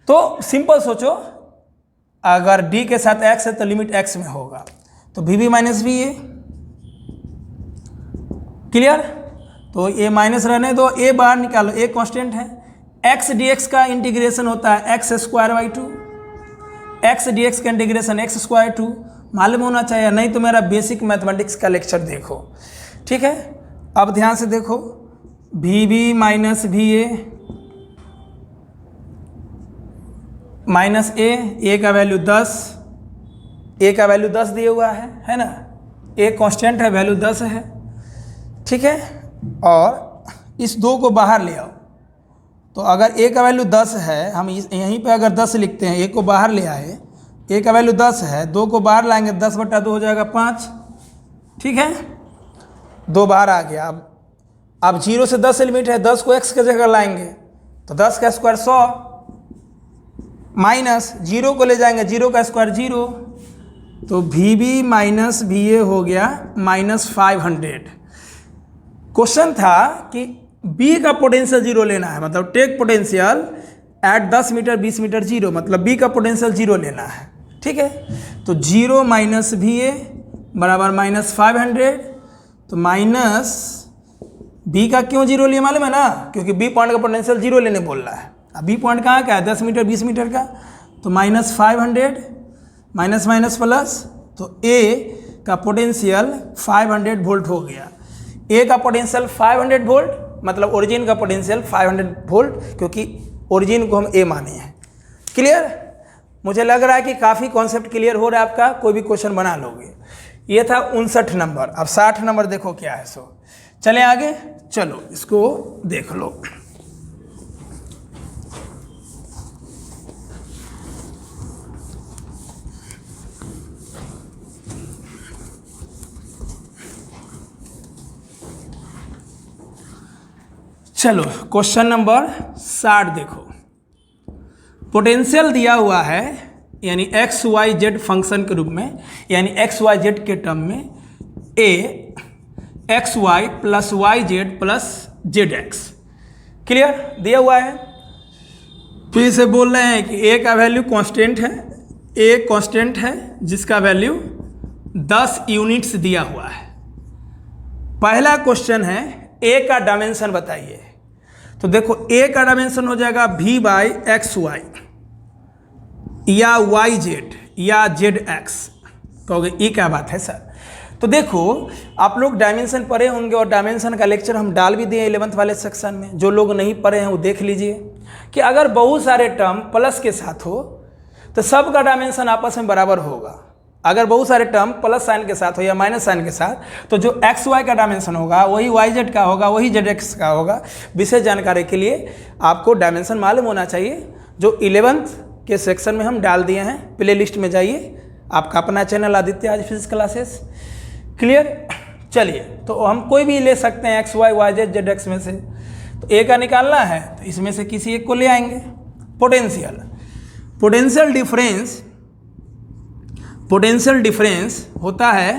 तो सिंपल सोचो, अगर d के साथ x है तो लिमिट x में होगा, तो V B minus V A. Clear. तो ये माइनस रहने दो, a बाहर निकालो, a कांस्टेंट है। x dx का इंटीग्रेशन होता है x square by 2, x dx का इंटीग्रेशन x स्क्वायर 2, मालूम होना चाहिए, नहीं तो मेरा बेसिक मैथमेटिक्स का लेक्चर देखो। ठीक है। अब ध्यान से देखो, V B minus V A minus A का वैल्यू 10, ए का वैल्यू 10 दिया हुआ है ना, ए कांस्टेंट है, वैल्यू 10 है। ठीक है। और इस 2 को बाहर ले आओ तो अगर ए का वैल्यू 10 है, हम यहीं पे अगर 10 लिखते हैं, ए को बाहर ले आए, ए का वैल्यू 10 है, 2 को बाहर लाएंगे 10/2 हो जाएगा 5, ठीक है, 2 बाहर आ गया। अब 0 से 10 लिमिट है, 10 को x की जगह लाएंगे तो 10 का स्क्वायर 100 माइनस 0 को ले जाएंगे, 0 का स्क्वायर 0, तो VB माइनस VA हो गया -500। क्वेश्चन था कि B का पोटेंशियल 0 लेना है, मतलब take potential at 10 metre 20 metre 0, मतलब B का पोटेंशियल 0 लेना है, ठीक है। तो 0 माइनस VA बराबर -500, तो माइनस B का क्यों 0 लिए मालूम है ना, क्योंकि B पॉइंट का पोटेंशियल 0 लेने बोल रहा है। अब B पॉइंट कहाँ का है, 10 मीटर 20 मीटर का, तो -500 माइनस माइनस प्लस, तो A का पोटेंशियल 500 वोल्ट हो गया। A का पोटेंशियल 500 वोल्ट, मतलब ओरिजिन का पोटेंशियल 500 वोल्ट, क्योंकि ओरिजिन को हम A माने हैं। क्लियर? मुझे लग रहा है कि काफ़ी कॉन्सेप्ट क्लियर हो रहा है आपका, कोई भी क्वेश्चन बना लोगे। ये था 59 नंबर। अब 60 नंबर देखो क्या है। सो चले आगे, चलो इसको देख लो। चलो क्वेश्चन नंबर 60 देखो। पोटेंशियल दिया हुआ है, यानी एक्स वाई जेड फंक्शन के रूप में, यानी एक्स वाई जेड के टर्म में A X Y plus Y Z plus Z X, clear दिया हुआ है। फिर से बोल रहे हैं कि ए का वैल्यू कांस्टेंट है, ए कांस्टेंट है जिसका वैल्यू 10 यूनिट्स दिया हुआ है। पहला क्वेश्चन है ए का डायमेंशन बताइए। तो देखो ए का डायमेंशन हो जाएगा v बाई एक्स वाई या वाई जेड या जेड एक्स। कहोगे ये क्या बात है सर? तो देखो आप लोग डायमेंशन पढ़े होंगे और डायमेंशन का लेक्चर हम डाल भी दिए 11th वाले सेक्शन में। जो लोग नहीं पढ़े हैं वो देख लीजिए कि अगर बहुत सारे टर्म प्लस के साथ हो तो सब का डायमेंशन आपस में बराबर होगा। अगर बहुत सारे टर्म प्लस साइन के साथ हो या माइनस साइन के साथ, तो जो एक्स वाई का डायमेंशन होगा वही वाई जेड का होगा, वही जेड एक्स का होगा। विशेष जानकारी के लिए आपको डायमेंशन मालूम होना चाहिए, जो 11th के सेक्शन में हम डाल दिए हैं। प्ले लिस्ट में जाइए, आपका अपना चैनल आदित्य आज फिजिक्स क्लासेस, क्लियर। चलिए तो हम कोई भी ले सकते हैं X Y Y Z Z X में से। तो ए का निकालना है तो इसमें से किसी एक को ले आएंगे। पोटेंशियल डिफरेंस होता है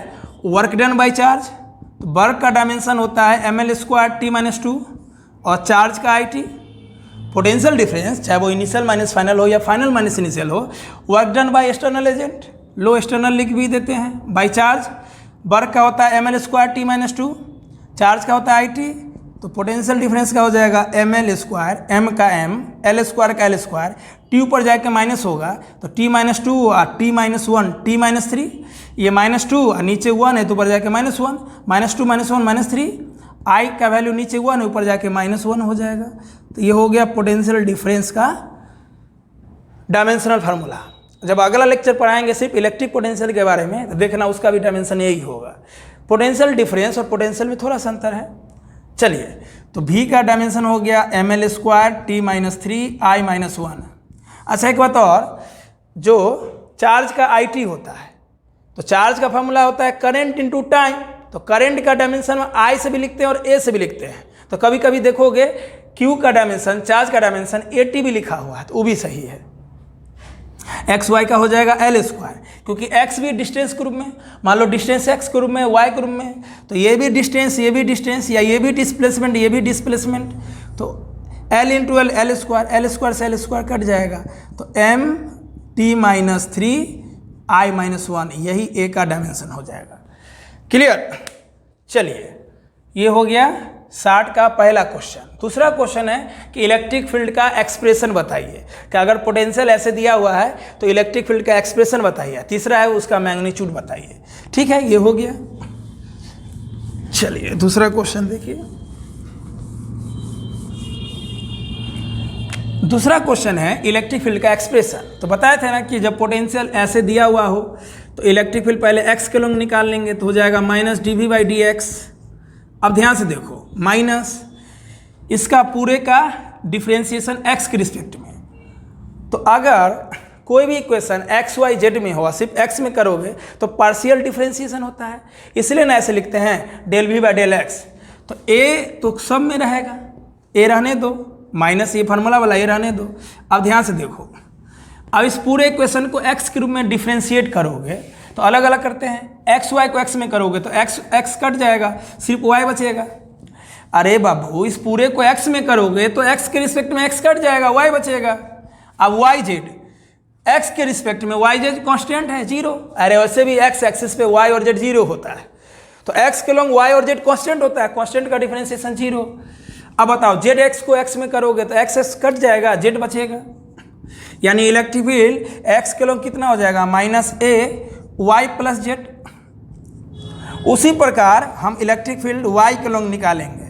वर्क डन बाई चार्ज। तो वर्क का डायमेंशन होता है ml² t-2 और चार्ज का IT। पोटेंशियल डिफरेंस चाहे वो इनिशियल माइनस फाइनल हो या फाइनल माइनस इनिशियल हो, work done by external agent, low external लिख भी देते हैं, बाई चार्ज। वर्क का होता है ml² t-2, चार्ज का होता है IT। तो पोटेंशियल डिफरेंस का हो जाएगा ml², m का m, l² का l², t ऊपर जाके माइनस होगा तो t-2 और t-1 t-3, ये -2 और नीचे 1 है तो ऊपर जाके -1, -2 -1 -3, i का वैल्यू नीचे 1 है ऊपर जाके -1 हो जाएगा। तो ये हो गया पोटेंशियल डिफरेंस का डायमेंशनल फार्मूला। जब अगला लेक्चर पढ़ाएंगे सिर्फ इलेक्ट्रिक पोटेंशियल के बारे में, तो देखना उसका भी डायमेंशन यही होगा। पोटेंशियल डिफरेंस और पोटेंशियल में थोड़ा सा अंतर है। चलिए तो v का डायमेंशन हो गया ml² t-3 i-1। अच्छा एक बात और, जो चार्ज का IT होता है, तो चार्ज का फॉर्मूला होता है करंट इनटू टाइम। तो करंट का डायमेंशन I से भी लिखते हैं और A से भी लिखते हैं। तो कभी कभी देखोगे Q का डायमेंशन, चार्ज का डायमेंशन AT भी लिखा हुआ है, तो वो भी सही है। एक्स वाई का हो जाएगा l², क्योंकि x भी डिस्टेंस के रूप में, मान लो डिस्टेंस x के रूप में, y के रूप में, तो ये भी डिस्टेंस ये भी डिस्टेंस, या ये भी डिस्प्लेसमेंट ये भी डिस्प्लेसमेंट। तो l इंटू एल l² से l² कट जाएगा, तो m t-3 i-1, यही a का डायमेंशन हो जाएगा। क्लियर? चलिए ये हो गया 60 का पहला क्वेश्चन। दूसरा क्वेश्चन है कि इलेक्ट्रिक फील्ड का एक्सप्रेशन बताइए, कि अगर पोटेंशियल ऐसे दिया हुआ है तो इलेक्ट्रिक फील्ड का एक्सप्रेशन बताइए। तीसरा है उसका मैग्नीट्यूड बताइए। ठीक है, ये हो गया। चलिए दूसरा क्वेश्चन देखिए। दूसरा क्वेश्चन है इलेक्ट्रिक फील्ड का एक्सप्रेशन। तो बताया था ना कि जब पोटेंशियल ऐसे दिया हुआ हो तो इलेक्ट्रिक फील्ड पहले एक्स के लोग निकाल लेंगे, तो हो जाएगा -dv/dx। अब ध्यान से देखो, माइनस इसका पूरे का डिफरेंशिएशन एक्स के रिस्पेक्ट में। तो अगर कोई भी इक्वेशन एक्स वाई जेड में हो, सिर्फ एक्स में करोगे तो पार्शियल डिफरेंशिएशन होता है, इसलिए ना ऐसे लिखते हैं del V by del X. तो ए तो सब में रहेगा, ए रहने दो, माइनस ये फार्मूला वाला ए रहने दो। अब ध्यान से देखो, अब इस पूरे इक्वेशन को एक्स के रूप में डिफरेंशिएट करोगे तो अलग अलग करते हैं, एक्स वाई को एक्स में करोगे तो एक्स कट जाएगा, सिर्फ वाई बचेगा। अरे बाबू, इस पूरे को एक्स में करोगे तो एक्स के रिस्पेक्ट में एक्स कट जाएगा, वाई बचेगा। अब वाई जेड, एक्स के रिस्पेक्ट में वाई जेड कॉन्स्टेंट है, जीरो। अरे वैसे भी एक्स एक्सिस पे वाई और जेड जीरो होता है, तो एक्स के लॉन्ग वाई और जेड कॉन्स्टेंट होता है, कॉन्स्टेंट का डिफरेंशिएशन जीरो। अब बताओ, जेड एक्स को एक्स में करोगे तो एक्स एक्स कट जाएगा, जेड बचेगा। यानी इलेक्ट्रिक फील्ड एक्स के लॉन्ग कितना हो जाएगा, minus A Y plus Z. उसी प्रकार हम इलेक्ट्रिक फील्ड वाई के लॉन्ग निकालेंगे,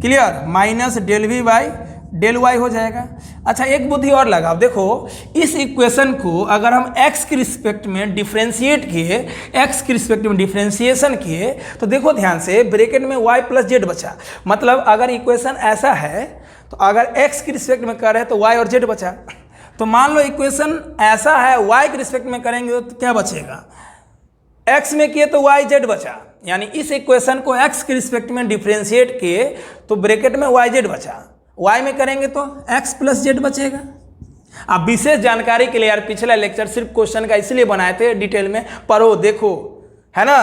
clear, minus del V by del Y हो जाएगा। अच्छा, एक बुद्धि और लगाओ, देखो इस इक्वेशन को अगर हम x के रिस्पेक्ट में डिफरेंशिएट किए, x के रिस्पेक्ट में डिफरेंशिएशन किए, तो देखो ध्यान से, ब्रैकेट में y प्लस जेड बचा। मतलब अगर इक्वेशन ऐसा है तो अगर x के रिस्पेक्ट में कर रहे हैं तो y और z बचा। तो मान लो इक्वेशन ऐसा है, y के रिस्पेक्ट में करेंगे तो क्या बचेगा, x में किए तो y z बचा। यानी इस इक्वेशन को x के रिस्पेक्ट में डिफरेंशिएट किए तो ब्रैकेट में y z बचा, y में करेंगे तो x प्लस जेड बचेगा। अब विशेष जानकारी के लिए यार पिछला लेक्चर सिर्फ क्वेश्चन का इसलिए बनाए थे, डिटेल में पढ़ो देखो, है ना।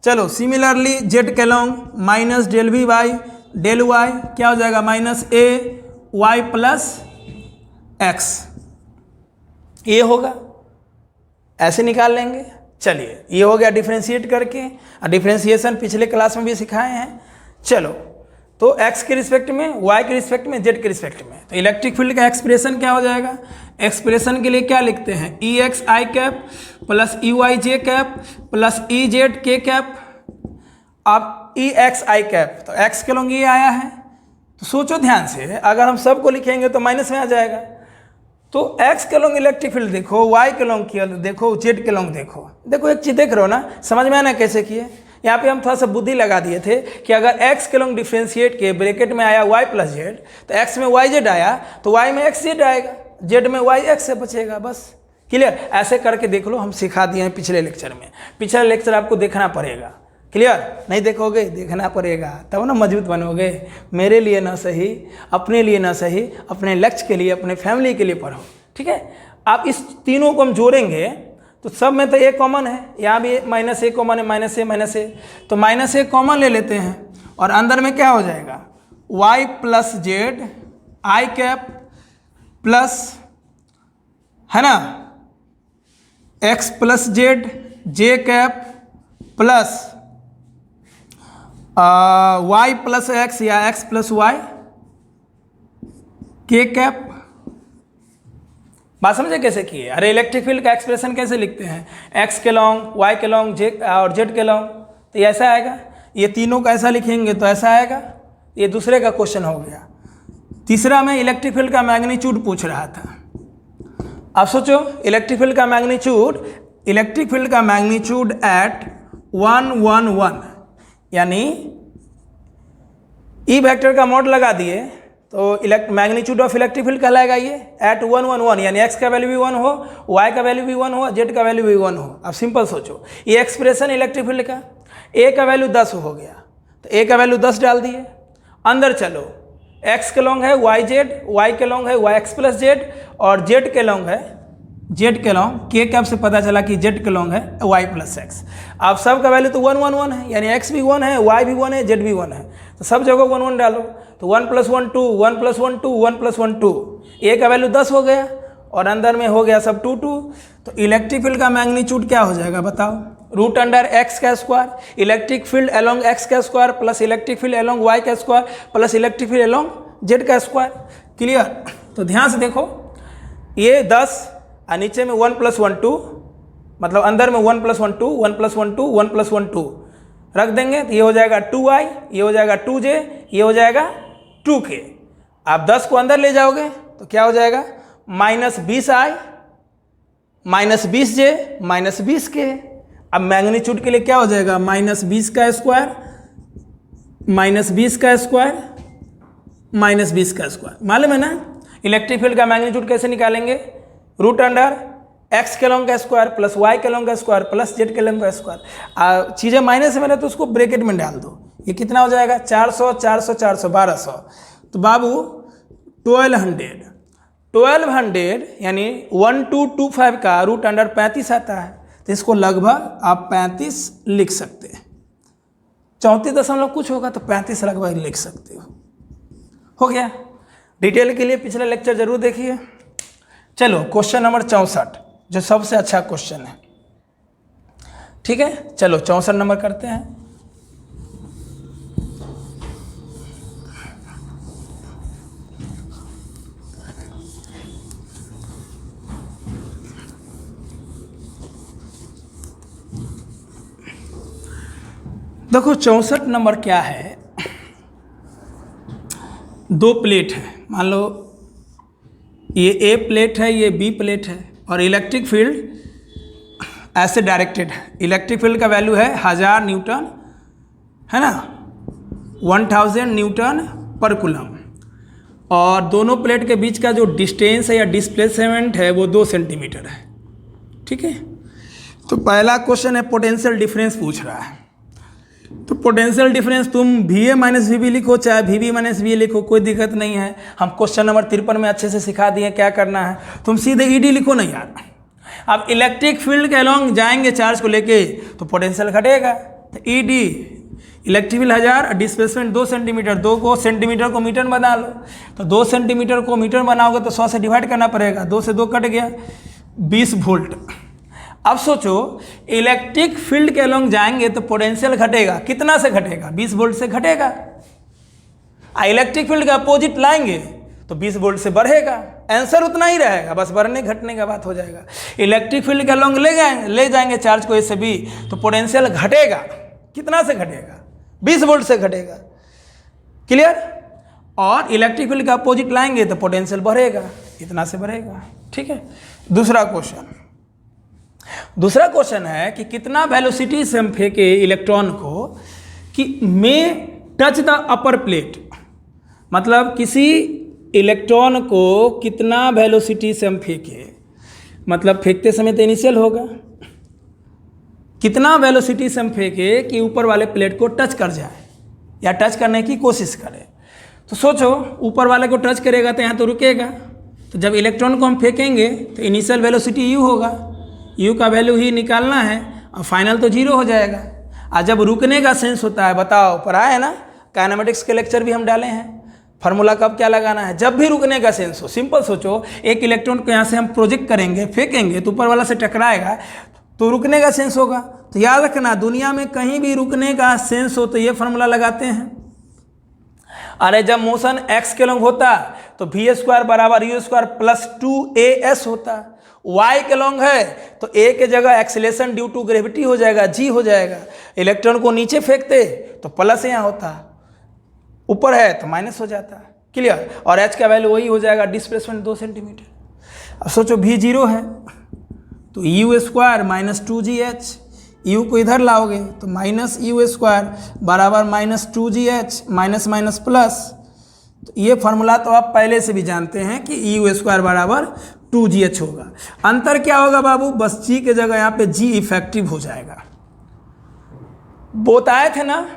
चलो, सिमिलरली जेड के long minus del V by del Y क्या हो जाएगा, minus A Y plus X, ये होगा, ऐसे निकाल लेंगे। चलिए, ये हो गया डिफरेंशिएट करके, और डिफरेंशिएशन पिछले क्लास में भी सिखाए हैं। चलो, तो x के रिस्पेक्ट में, y के रिस्पेक्ट में, z के रिस्पेक्ट में, तो इलेक्ट्रिक फील्ड का एक्सप्रेशन क्या हो जाएगा। एक्सप्रेशन के लिए क्या लिखते हैं, ई एक्स आई कैप प्लस ई वाई जे कैप प्लस ई जेड के कैप। अब ई एक्स आई कैप, तो x के लॉन्ग ये आया है, तो सोचो ध्यान से, अगर हम सबको लिखेंगे तो माइनस में आ जाएगा। तो x के लॉन्ग इलेक्ट्रिक फील्ड देखो, y के लॉन्ग देखो, z के लॉन्ग देखो। देखो एक चीज़ देख रहे हो ना, समझ में आना कैसे किए। यहाँ पे हम थोड़ा सा बुद्धि लगा दिए थे कि अगर x के लॉन्ग डिफरेंशिएट के ब्रैकेट में आया y प्लस जेड, तो x में y जेड आया तो y में x जेड आएगा, z में y x से बचेगा, बस क्लियर। ऐसे करके देख लो, हम सिखा दिए हैं पिछले लेक्चर में। पिछला लेक्चर आपको देखना पड़ेगा, क्लियर। नहीं देखोगे, देखना पड़ेगा, तब ना मजबूत बनोगे। मेरे लिए ना सही, अपने लिए ना सही, अपने लक्ष्य के लिए, अपने फैमिली के लिए पढ़ो, ठीक है। आप इस तीनों को हम जोड़ेंगे तो सब में तो ए कॉमन है, यहाँ भी माइनस ए कॉमन है, माइनस ए, तो माइनस ए कॉमन ले लेते हैं, और अंदर में क्या हो जाएगा, y plus Z I cap plus, है ना, x plus Z J cap plus y plus X या x plus Y K cap. बात समझे कैसे किए। अरे इलेक्ट्रिक फील्ड का एक्सप्रेशन कैसे लिखते हैं, x के लॉन्ग, y के लॉन्ग, जे और z के लॉन्ग, तो ये ऐसा आएगा। ये तीनों का ऐसा लिखेंगे तो ऐसा आएगा। ये दूसरे का क्वेश्चन हो गया। तीसरा में इलेक्ट्रिक फील्ड का मैग्नीट्यूड पूछ रहा था। अब सोचो, इलेक्ट्रिक फील्ड का मैग्नीट्यूड एट 1 1 1, यानी ई वेक्टर का मॉड लगा दिए तो मैग्नीट्यूड ऑफ इलेक्ट्रिक फील्ड कहलाएगा ये एट 1 1 1, यानी x का वैल्यू भी 1 हो, y का वैल्यू भी 1 हो, z का वैल्यू भी 1 हो। अब सिंपल सोचो, ये एक्सप्रेशन इलेक्ट्रिक फील्ड का, a का वैल्यू 10 हो गया तो a का वैल्यू 10 डाल दिए। अंदर चलो, x के लॉन्ग है y जेड, y के लॉन्ग है y एक्स प्लस जेड, और z के लॉन्ग है z के लॉन्ग, के कैप से पता चला कि z के लॉन्ग है y प्लस एक्स। अब सब का वैल्यू तो 1 1 1 है, यानी x भी 1 है, y भी 1 है, z भी 1 है, तो सब जगह 1 1 डालो तो 1 + 1 2, 1 + 1 2, 1 + 1 2, a का वैल्यू 10 हो गया और अंदर में हो गया सब 2 2। तो इलेक्ट्रिक फील्ड का मैग्नीट्यूड क्या हो जाएगा बताओ, √x का square, electric field along x का square plus electric field along y का square plus electric field along z का स्क्वायर। क्लियर। तो ध्यान से देखो, ये 10 और नीचे में 1 + 1 2, मतलब अंदर में 1 + 1 2, 1 + 1 2, 1 + 1 2 रख देंगे तो ये हो जाएगा 2i, ये हो जाएगा 2j, ये हो जाएगा 2k। आप 10 को अंदर ले जाओगे तो क्या हो जाएगा, -20i -20j -20k। अब मैग्नीट्यूड के लिए क्या हो जाएगा, -20 का स्क्वायर -20 का स्क्वायर माइनस 20 का स्क्वायर। मालूम है ना इलेक्ट्रिक फील्ड का मैग्नीट्यूड कैसे निकालेंगे? रूट अंडर एक्स के लॉन्ग का स्क्वायर प्लस वाई के लॉन्ग का स्क्वायर प्लस जेड के लॉन्ग का स्क्वायर। चीज़ें माइनस में तो उसको ब्रैकेट में डाल दो। ये कितना हो जाएगा? 400 400 400 1200। तो बाबू 1200 यानी 1225 का रूट अंडर 35 आता है, तो इसको लगभग आप 35 लिख सकते हैं। 34 दशमलव कुछ होगा तो 35 लगभग लिख सकते हो गया। डिटेल के लिए पिछला लेक्चर जरूर देखिए। चलो क्वेश्चन नंबर 64 जो सबसे अच्छा क्वेश्चन है, ठीक है। चलो 64 नंबर करते हैं। देखो 64 नंबर क्या है, दो प्लेट है, मान लो ये ए प्लेट है, ये बी प्लेट है, और इलेक्ट्रिक फील्ड ऐसे डायरेक्टेड है। इलेक्ट्रिक फील्ड का वैल्यू है 1000 न्यूटन, है ना, 1000 न्यूटन पर कूलम, और दोनों प्लेट के बीच का जो डिस्टेंस है या डिस्प्लेसमेंट है वो 2 सेंटीमीटर है, ठीक है। तो पहला क्वेश्चन है पोटेंशियल डिफरेंस पूछ रहा है। तो पोटेंशियल डिफरेंस तुम VA माइनस VB लिखो चाहे VB माइनस VA लिखो, कोई दिक्कत नहीं है। हम क्वेश्चन नंबर 53 में अच्छे से सिखा दिए क्या करना है। तुम सीधे ED लिखो ना यार। अब इलेक्ट्रिक फील्ड के अलॉन्ग जाएंगे चार्ज को लेके तो पोटेंशियल घटेगा। तो ED electric field 1000, displacement 2 centimetre, 2 को सेंटीमीटर को मीटर बना लो। तो 2 सेंटीमीटर को मीटर बनाओगे तो 100 से डिवाइड करना पड़ेगा, 2 से 2 कट गया, 20 वोल्ट। अब सोचो इलेक्ट्रिक फील्ड के अलॉन्ग जाएंगे तो पोटेंशियल घटेगा, कितना से घटेगा? 20 वोल्ट से घटेगा। इलेक्ट्रिक फील्ड का अपोजिट लाएंगे तो 20 वोल्ट से बढ़ेगा। आंसर उतना ही रहेगा, बस बढ़ने घटने का बात हो जाएगा। इलेक्ट्रिक फील्ड के अलॉन्ग ले जाएंगे चार्ज को A से B तो पोटेंशियल घटेगा, कितना से घटेगा? 20 वोल्ट से घटेगा। क्लियर? और इलेक्ट्रिक फील्ड का अपोजिट लाएंगे तो पोटेंशियल बढ़ेगा, इतना से बढ़ेगा, ठीक है। दूसरा क्वेश्चन है कि कितना वेलोसिटी से हम फेंके इलेक्ट्रॉन को कि में टच द अपर प्लेट, मतलब किसी इलेक्ट्रॉन को कितना वेलोसिटी से हम फेंके, मतलब फेंकते समय तो इनिशियल होगा, कितना वेलोसिटी से हम फेंके कि ऊपर वाले प्लेट को टच कर जाए या टच करने की कोशिश करे। तो सोचो ऊपर वाले को टच करेगा तो यहाँ तो रुकेगा। तो जब इलेक्ट्रॉन को हम फेंकेंगे तो इनिशियल वेलोसिटी u होगा, u का वैल्यू ही निकालना है और फाइनल तो 0 हो जाएगा। और जब रुकने का सेंस होता है, बताओ पढ़ा है ना, काइनेमेटिक्स के लेक्चर भी हम डाले हैं। फार्मूला कब क्या लगाना है? जब भी रुकने का सेंस हो। सिंपल सोचो, एक इलेक्ट्रॉन को यहाँ से हम प्रोजेक्ट करेंगे, फेंकेंगे तो ऊपर वाला से टकराएगा तो रुकने का सेंस होगा। तो याद रखना, दुनिया में कहीं भी रुकने का सेंस हो तो ये फार्मूला लगाते हैं। अरे जब मोशन x के लॉन्ग होता तो v² बराबर u² प्लस 2as होता। y के लॉन्ग है तो a के जगह एक्सीलरेशन ड्यू टू ग्रेविटी हो जाएगा, g हो जाएगा। इलेक्ट्रॉन को नीचे फेंकते तो प्लस यहाँ होता, ऊपर है तो माइनस हो जाता। क्लियर? और h का वैल्यू वही हो जाएगा, डिस्प्लेसमेंट 2 सेंटीमीटर। अब सोचो v 0 है तो u² माइनस 2gh, u को इधर लाओगे तो माइनस u² बराबर minus 2gh, minus minus plus. तो ये फार्मूला तो आप पहले से भी जानते हैं कि u² बराबर 2gh होगा। अंतर क्या होगा बाबू? बस g के जगह यहाँ पे g इफेक्टिव हो जाएगा। बताए थे ना,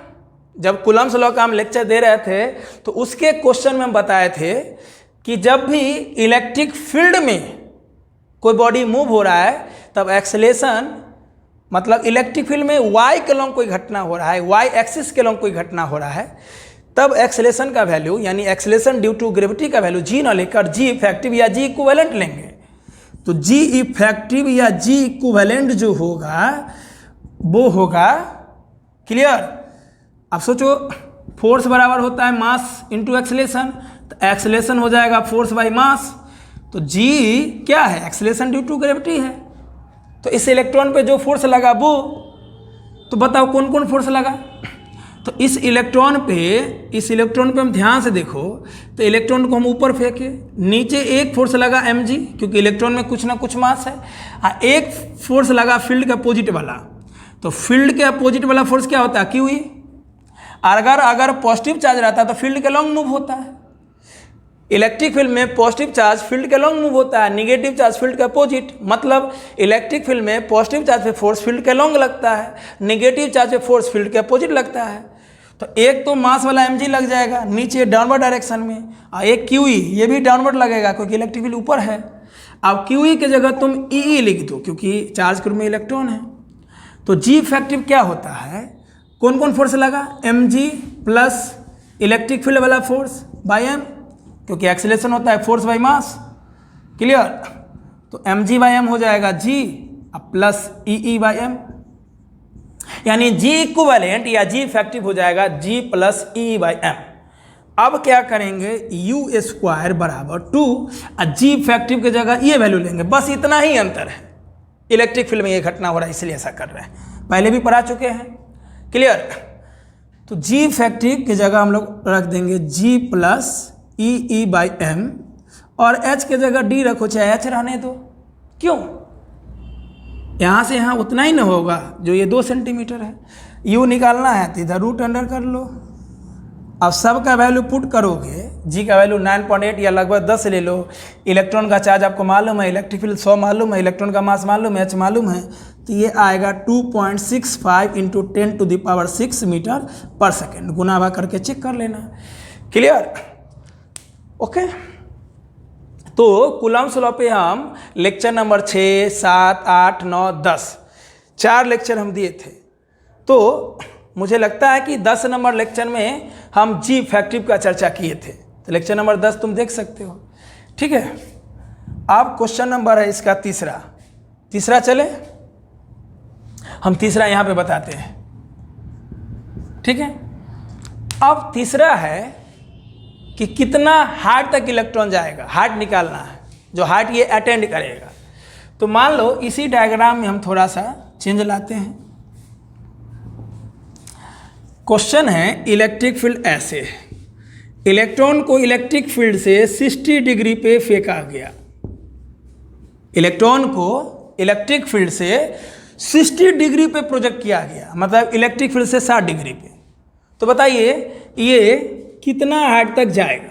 जब कूलम्स लॉ का हम लेक्चर दे रहे थे तो उसके क्वेश्चन में हम बताए थे कि जब भी इलेक्ट्रिक फील्ड में कोई बॉडी मूव हो रहा है तब एक्सेलेरेशन, मतलब इलेक्ट्रिक फील्ड में y के लॉन्ग कोई घटना हो रहा है, y एक्सिस के लॉन्ग कोई घटना हो रहा है, तब एक्सेलेरेशन का वैल्यू यानी एक्सेलेरेशन ड्यू टू ग्रेविटी का वैल्यू g ना लेकर g इफेक्टिव या g इक्विवेलेंट लेंगे। तो g इफेक्टिव या g इक्विवेलेंट जो होगा वो होगा, क्लियर? अब सोचो फोर्स बराबर होता है मास इंटू एक्सेलेरेशन, तो एक्सेलेरेशन हो जाएगा फोर्स बाय मास। तो g क्या है? एक्सेलेरेशन ड्यू टू ग्रेविटी है। तो इस इलेक्ट्रॉन पे जो फोर्स लगा वो, तो बताओ कौन कौन फोर्स लगा? तो इस इलेक्ट्रॉन पे हम ध्यान से देखो तो इलेक्ट्रॉन को हम ऊपर फेंके, नीचे एक फोर्स लगा mg क्योंकि इलेक्ट्रॉन में कुछ ना कुछ मास है, एक फोर्स लगा फील्ड के अपोजिट वाला। तो फील्ड के अपोजिट वाला फोर्स क्या होता है? QE। अगर पॉजिटिव चार्ज रहता है तो फील्ड के लॉन्ग मूव होता है, इलेक्ट्रिक फील्ड में पॉजिटिव चार्ज फील्ड के लॉन्ग मूव होता है, निगेटिव चार्ज फील्ड के अपोजिट। मतलब इलेक्ट्रिक फील्ड में पॉजिटिव चार्ज पे फोर्स फील्ड के लॉन्ग लगता है, निगेटिव चार्ज पे फोर्स फील्ड के अपोजिट लगता है। तो एक तो मास वाला mg लग जाएगा नीचे डाउनवर्ड डायरेक्शन में, और एक QE ये भी डाउनवर्ड लगेगा क्योंकि इलेक्ट्रिक फील्ड ऊपर है। अब QE की जगह तुम EE लिख दो क्योंकि चार्ज के रूप में इलेक्ट्रॉन है। तो जी इफेक्टिव क्या होता है, कौन कौन फोर्स लगा, mg प्लस इलेक्ट्रिक फील्ड वाला फोर्स बाय m, क्योंकि एक्सेलरेशन होता है फोर्स बाय मास। क्लियर? तो mg बाय m हो जाएगा g plus EE by m, यानी g इक्विवेलेंट या g इफेक्टिव हो जाएगा g plus EE by m। अब क्या करेंगे, u स्क्वायर बराबर 2 और g इफेक्टिव की जगह ये वैल्यू लेंगे, बस इतना ही अंतर है। इलेक्ट्रिक फील्ड में ये घटना हो रहा है इसलिए ऐसा कर रहे हैं, पहले भी पढ़ा चुके हैं। क्लियर? तो g इफेक्टिव की जगह हम लोग रख देंगे g plus EE by m, और h की जगह d रखो चाहे h रहने दो। क्यों? यहाँ से यहाँ उतना ही ना होगा जो ये 2 सेंटीमीटर है, u निकालना है तो इधर रूट अंडर कर लो। अब सब का वैल्यू पुट करोगे, g का वैल्यू 9.8 या लगभग 10 ले लो। इलेक्ट्रॉन का चार्ज आपको मालूम है, इलेक्ट्रिक फील्ड 100 मालूम है, इलेक्ट्रॉन का मास मालूम है, h मालूम है, तो ये आएगा 2.65 इंटू 10⁶ मीटर पर सेकेंड। गुना भाग करके चेक कर लेना। क्लियर? ओके। तो कूलम्ब्स लॉ पे हम लेक्चर नंबर 6, 7, 8, 9, 10 4 लेक्चर हम दिए थे। तो मुझे लगता है कि 10 नंबर लेक्चर में हम जी इफेक्टिव का चर्चा किए थे, तो लेक्चर नंबर 10 तुम देख सकते हो। ठीक है, अब क्वेश्चन नंबर है इसका तीसरा चले, हम तीसरा यहाँ पे बताते हैं। ठीक है, अब तीसरा है कि कितना हार्ट तक इलेक्ट्रॉन जाएगा, हार्ट निकालना है, जो हार्ट ये अटेंड करेगा। तो मान लो इसी डायग्राम में हम थोड़ा सा चेंज लाते हैं। क्वेश्चन है इलेक्ट्रिक फील्ड ऐसे है, इलेक्ट्रॉन को इलेक्ट्रिक फील्ड से 60 डिग्री पे फेंका गया। इलेक्ट्रॉन को इलेक्ट्रिक फील्ड से 60 डिग्री पे प्रोजेक्ट किया गया, मतलब इलेक्ट्रिक फील्ड से 60 डिग्री पे। तो बताइए ये कितना हाइट तक जाएगा,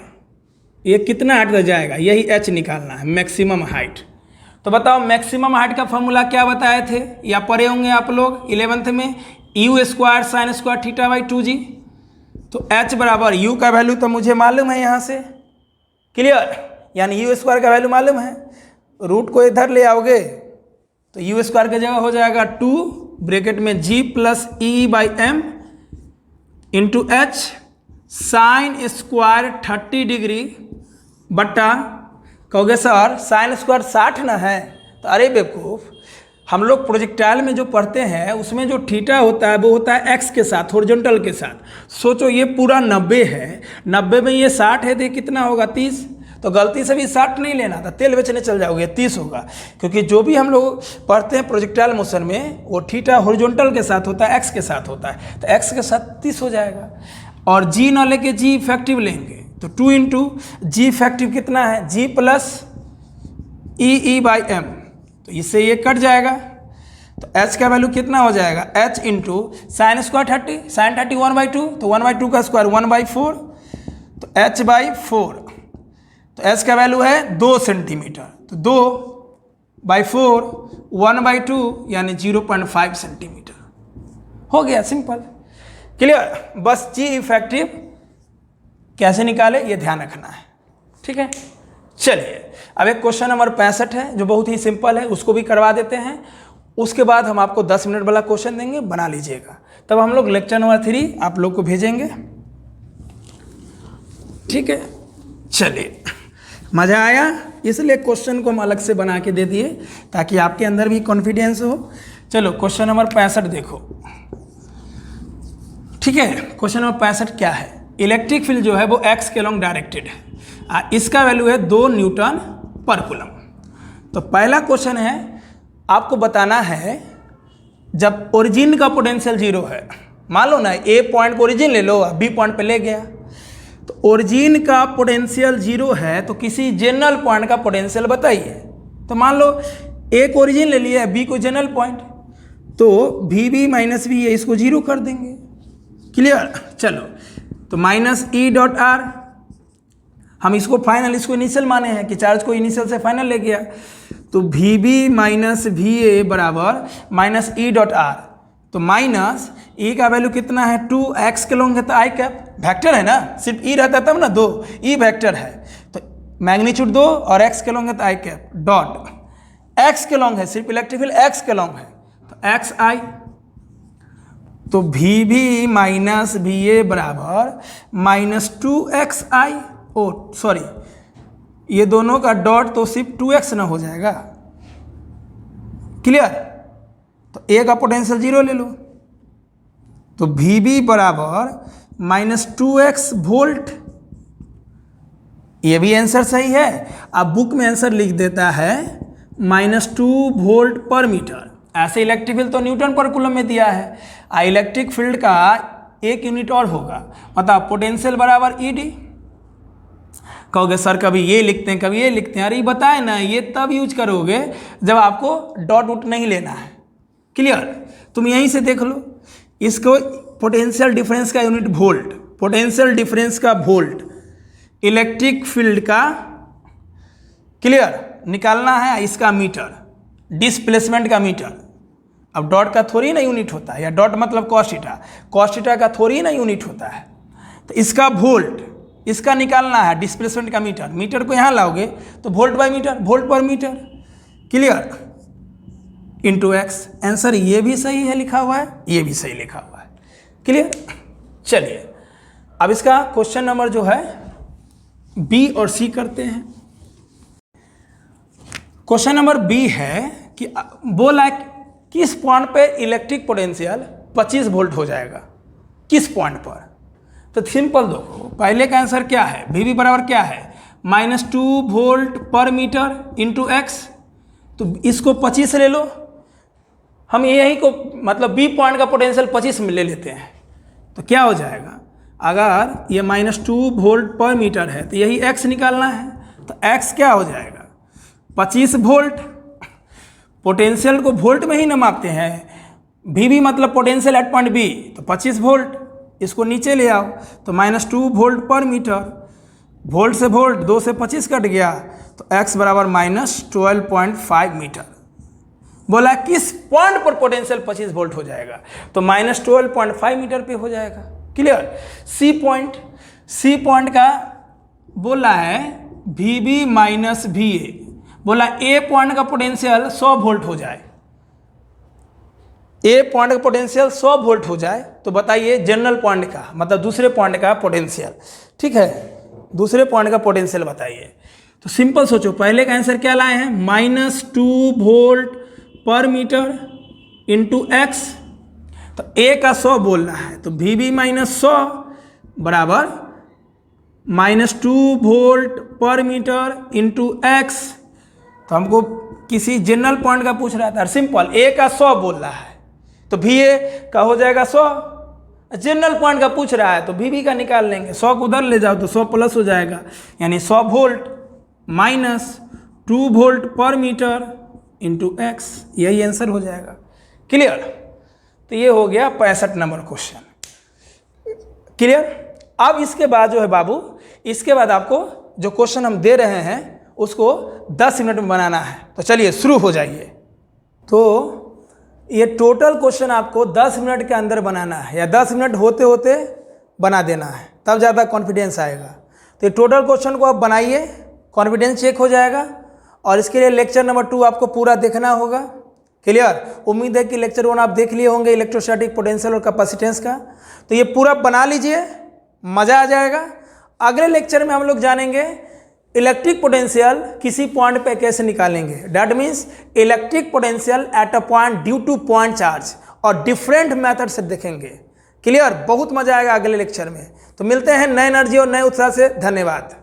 ये कितना हाइट तक जाएगा, यही h निकालना है, मैक्सिमम हाइट। तो बताओ मैक्सिमम हाइट का फॉर्मूला क्या बताए थे, या पढ़े होंगे आप लोग 11th में, u square sine square theta by 2g। तो h बराबर u का वैल्यू तो मुझे मालूम है यहाँ से। क्लियर? यानी u स्क्वायर का वैल्यू मालूम है, रूट को इधर ले आओगे तो u स्क्वायर की जगह हो जाएगा 2 ब्रैकेट में g plus EE by m into h sign square 30 degree बट्टा, कहोगे सर साइन स्क्वायर 60 ना है, तो अरे बेवकूफ़, हम लोग प्रोजेक्टाइल में जो पढ़ते हैं उसमें जो थीटा होता है वो होता है x के साथ, हॉरिजॉन्टल के साथ। सोचो ये पूरा 90 है, 90 में ये 60 है तो कितना होगा 30, तो गलती से भी 60 नहीं लेना था, तेल बेचने चल जाओगे 30 होगा, क्योंकि जो भी हम लोग पढ़ते हैं प्रोजेक्टाइल मोशन में वो थीटा हॉरिजॉन्टल के साथ होता है, x के साथ होता है, तो x के साथ 30 हो जाएगा। और g ना लेके g इफेक्टिव लेंगे तो 2 इंटू जी इफेक्टिव कितना है, g plus EE by m, तो इससे ये कट जाएगा, तो h का वैल्यू कितना हो जाएगा, h into sine square 30, sine 30 1/2, तो 1/2 का स्क्वायर 1/4, तो h बाई 4, तो h का वैल्यू है 2 सेंटीमीटर, तो 2/4 1/2 यानी 0.5 सेंटीमीटर हो गया, सिंपल। क्लियर? बस जी इफेक्टिव कैसे निकाले ये ध्यान रखना है। ठीक है, चलिए अब एक क्वेश्चन नंबर 65 है जो बहुत ही सिंपल है, उसको भी करवा देते हैं। उसके बाद हम आपको 10 मिनट वाला क्वेश्चन देंगे, बना लीजिएगा, तब हम लोग लेक्चर नंबर 3 आप लोग को भेजेंगे। ठीक है, चलिए मज़ा आया, इसलिए क्वेश्चन को हम अलग से बना के दे दिए ताकि आपके अंदर भी कॉन्फिडेंस हो। चलो क्वेश्चन नंबर 65 देखो। ठीक है, क्वेश्चन नंबर 65 क्या है, इलेक्ट्रिक फील्ड जो है वो x के लॉन्ग डायरेक्टेड है, इसका वैल्यू है 2 न्यूटन पर कूलम। तो पहला क्वेश्चन है, आपको बताना है जब ओरिजिन का पोटेंशियल 0 है, मान लो ना ए पॉइंट को ओरिजिन ले लो, बी पॉइंट पे ले गया, तो ओरिजिन का पोटेंशियल 0 है, तो किसी जनरल पॉइंट का पोटेंशियल बताइए। तो मान लो ए को ओरिजिन ले लिया, बी को जनरल पॉइंट, तो VB माइनस V है, इसको 0 कर देंगे। क्लियर? चलो तो माइनस E डॉट R हम इसको फाइनल, इसको इनिशियल माने हैं कि चार्ज को इनिशियल से फाइनल ले गया। तो V B minus V A बराबर माइनस ई डॉट आर। तो माइनस ई का वैल्यू कितना है 2x के लॉन्ग है तो आई कैप वेक्टर है ना, सिर्फ ई रहता तब ना 2, ई वेक्टर है तो मैग्नीट्यूड 2 और x के लॉन्ग है तो आई कैप डॉट x के लॉन्ग है, सिर्फ इलेक्ट्रिक फील्ड x के लॉन्ग है तो एक्स आई। तो V B minus V A बराबर माइनस 2x आई। ओ सॉरी, ये दोनों का डॉट तो सिर्फ 2x ना हो जाएगा, क्लियर। तो ए का पोटेंशियल 0 ले लो। तो वी बी बराबर माइनस 2x वोल्ट, ये भी आंसर सही है। अब बुक में आंसर लिख देता है माइनस 2 वोल्ट पर मीटर। ऐसे इलेक्ट्रिक फील्ड तो न्यूटन पर कूलम में दिया है, इलेक्ट्रिक फील्ड का एक यूनिट और होगा, मतलब पोटेंशियल बराबर ई डी। कहोगे सर कभी ये लिखते हैं कभी ये लिखते हैं, अरे बताए ना, ये तब यूज करोगे जब आपको डॉट उट नहीं लेना है, क्लियर। तुम यहीं से देख लो, इसको पोटेंशियल डिफरेंस का यूनिट वोल्ट, पोटेंशियल डिफरेंस का वोल्ट, इलेक्ट्रिक फील्ड का क्लियर निकालना है, इसका मीटर, डिस्प्लेसमेंट का मीटर। अब डॉट का थोड़ी ना यूनिट होता है, या डॉट मतलब कॉस थीटा का थोड़ी ना यूनिट होता है। तो इसका वोल्ट, इसका निकालना है डिस्प्लेसमेंट का मीटर, मीटर को यहाँ लाओगे तो वोल्ट बाय मीटर, वोल्ट पर metre, clear, into X. Answer ये भी सही है लिखा हुआ है, ये भी सही लिखा हुआ है, क्लियर। चलिए अब इसका क्वेश्चन नंबर जो है बी और सी करते हैं। क्वेश्चन नंबर बी है कि बोला किस पॉइंट पे इलेक्ट्रिक पोटेंशियल 25 वोल्ट हो जाएगा, किस पॉइंट पर। तो सिंपल देखो, पहले का आंसर क्या है, वी बी बराबर क्या है माइनस 2 वोल्ट पर मीटर इंटू एक्स। तो इसको 25 ले लो, हम यही को मतलब बी पॉइंट का पोटेंशियल 25 में ले लेते हैं। तो क्या हो जाएगा, अगर ये माइनस 2 वोल्ट पर मीटर है तो यही x निकालना है। तो x क्या हो जाएगा 25 वोल्ट, पोटेंशियल को वोल्ट में ही ना मापते हैं, वी बी मतलब पोटेंशियल एट पॉइंट बी, तो 25 वोल्ट, इसको नीचे ले आओ तो माइनस 2 वोल्ट पर मीटर, वोल्ट से वोल्ट 2 से 25 कट गया तो x बराबर माइनस 12.5 मीटर। बोला किस पॉइंट पर पोटेंशियल 25 वोल्ट हो जाएगा, तो माइनस 12.5 मीटर पे हो जाएगा, clear. C point, C point का बोला है V B minus V A, बोला ए पॉइंट का पोटेंशियल 100 वोल्ट हो जाए, ए पॉइंट का पोटेंशियल 100 वोल्ट हो जाए तो बताइए जनरल पॉइंट का मतलब दूसरे पॉइंट का पोटेंशियल, ठीक है, दूसरे पॉइंट का पोटेंशियल बताइए। तो सिंपल सोचो, पहले का आंसर क्या लाए हैं माइनस 2 वोल्ट पर मीटर इंटू एक्स। तो ए का 100 बोलना है तो वी बी माइनस 100 बराबर माइनस 2 वोल्ट पर मीटर इंटू एक्स। तो हमको किसी जनरल पॉइंट का पूछ रहा था, सिंपल ए का 100 बोल रहा है तो वी ए का हो जाएगा 100, जनरल पॉइंट का पूछ रहा है तो वी बी का निकाल लेंगे, 100 को उधर ले जाओ तो 100 प्लस हो जाएगा, यानी 100 वोल्ट माइनस 2 वोल्ट पर मीटर इंटू एक्स, यही आंसर हो जाएगा, क्लियर। तो ये हो गया 65 नंबर क्वेश्चन, क्लियर। अब इसके बाद जो है बाबू, इसके बाद आपको जो क्वेश्चन हम दे रहे हैं उसको 10 मिनट में बनाना है। तो चलिए शुरू हो जाइए। तो ये टोटल क्वेश्चन आपको 10 मिनट के अंदर बनाना है, या 10 मिनट होते होते बना देना है, तब ज़्यादा कॉन्फिडेंस आएगा। तो ये टोटल क्वेश्चन को आप बनाइए, कॉन्फिडेंस चेक हो जाएगा। और इसके लिए लेक्चर नंबर 2 आपको पूरा देखना होगा, क्लियर। उम्मीद है कि लेक्चर 1 आप देख लिए होंगे इलेक्ट्रोस्टैटिक पोटेंशियल और कैपेसिटेंस का। तो ये पूरा बना लीजिए, मज़ा आ जाएगा। अगले लेक्चर में हम लोग जानेंगे इलेक्ट्रिक पोटेंशियल किसी पॉइंट पे कैसे निकालेंगे, that means electric potential at a point due two point charge, और डिफरेंट मेथड से देखेंगे, क्लियर। बहुत मजा आएगा अगले लेक्चर में। तो मिलते हैं नए एनर्जी और नए उत्साह से, धन्यवाद।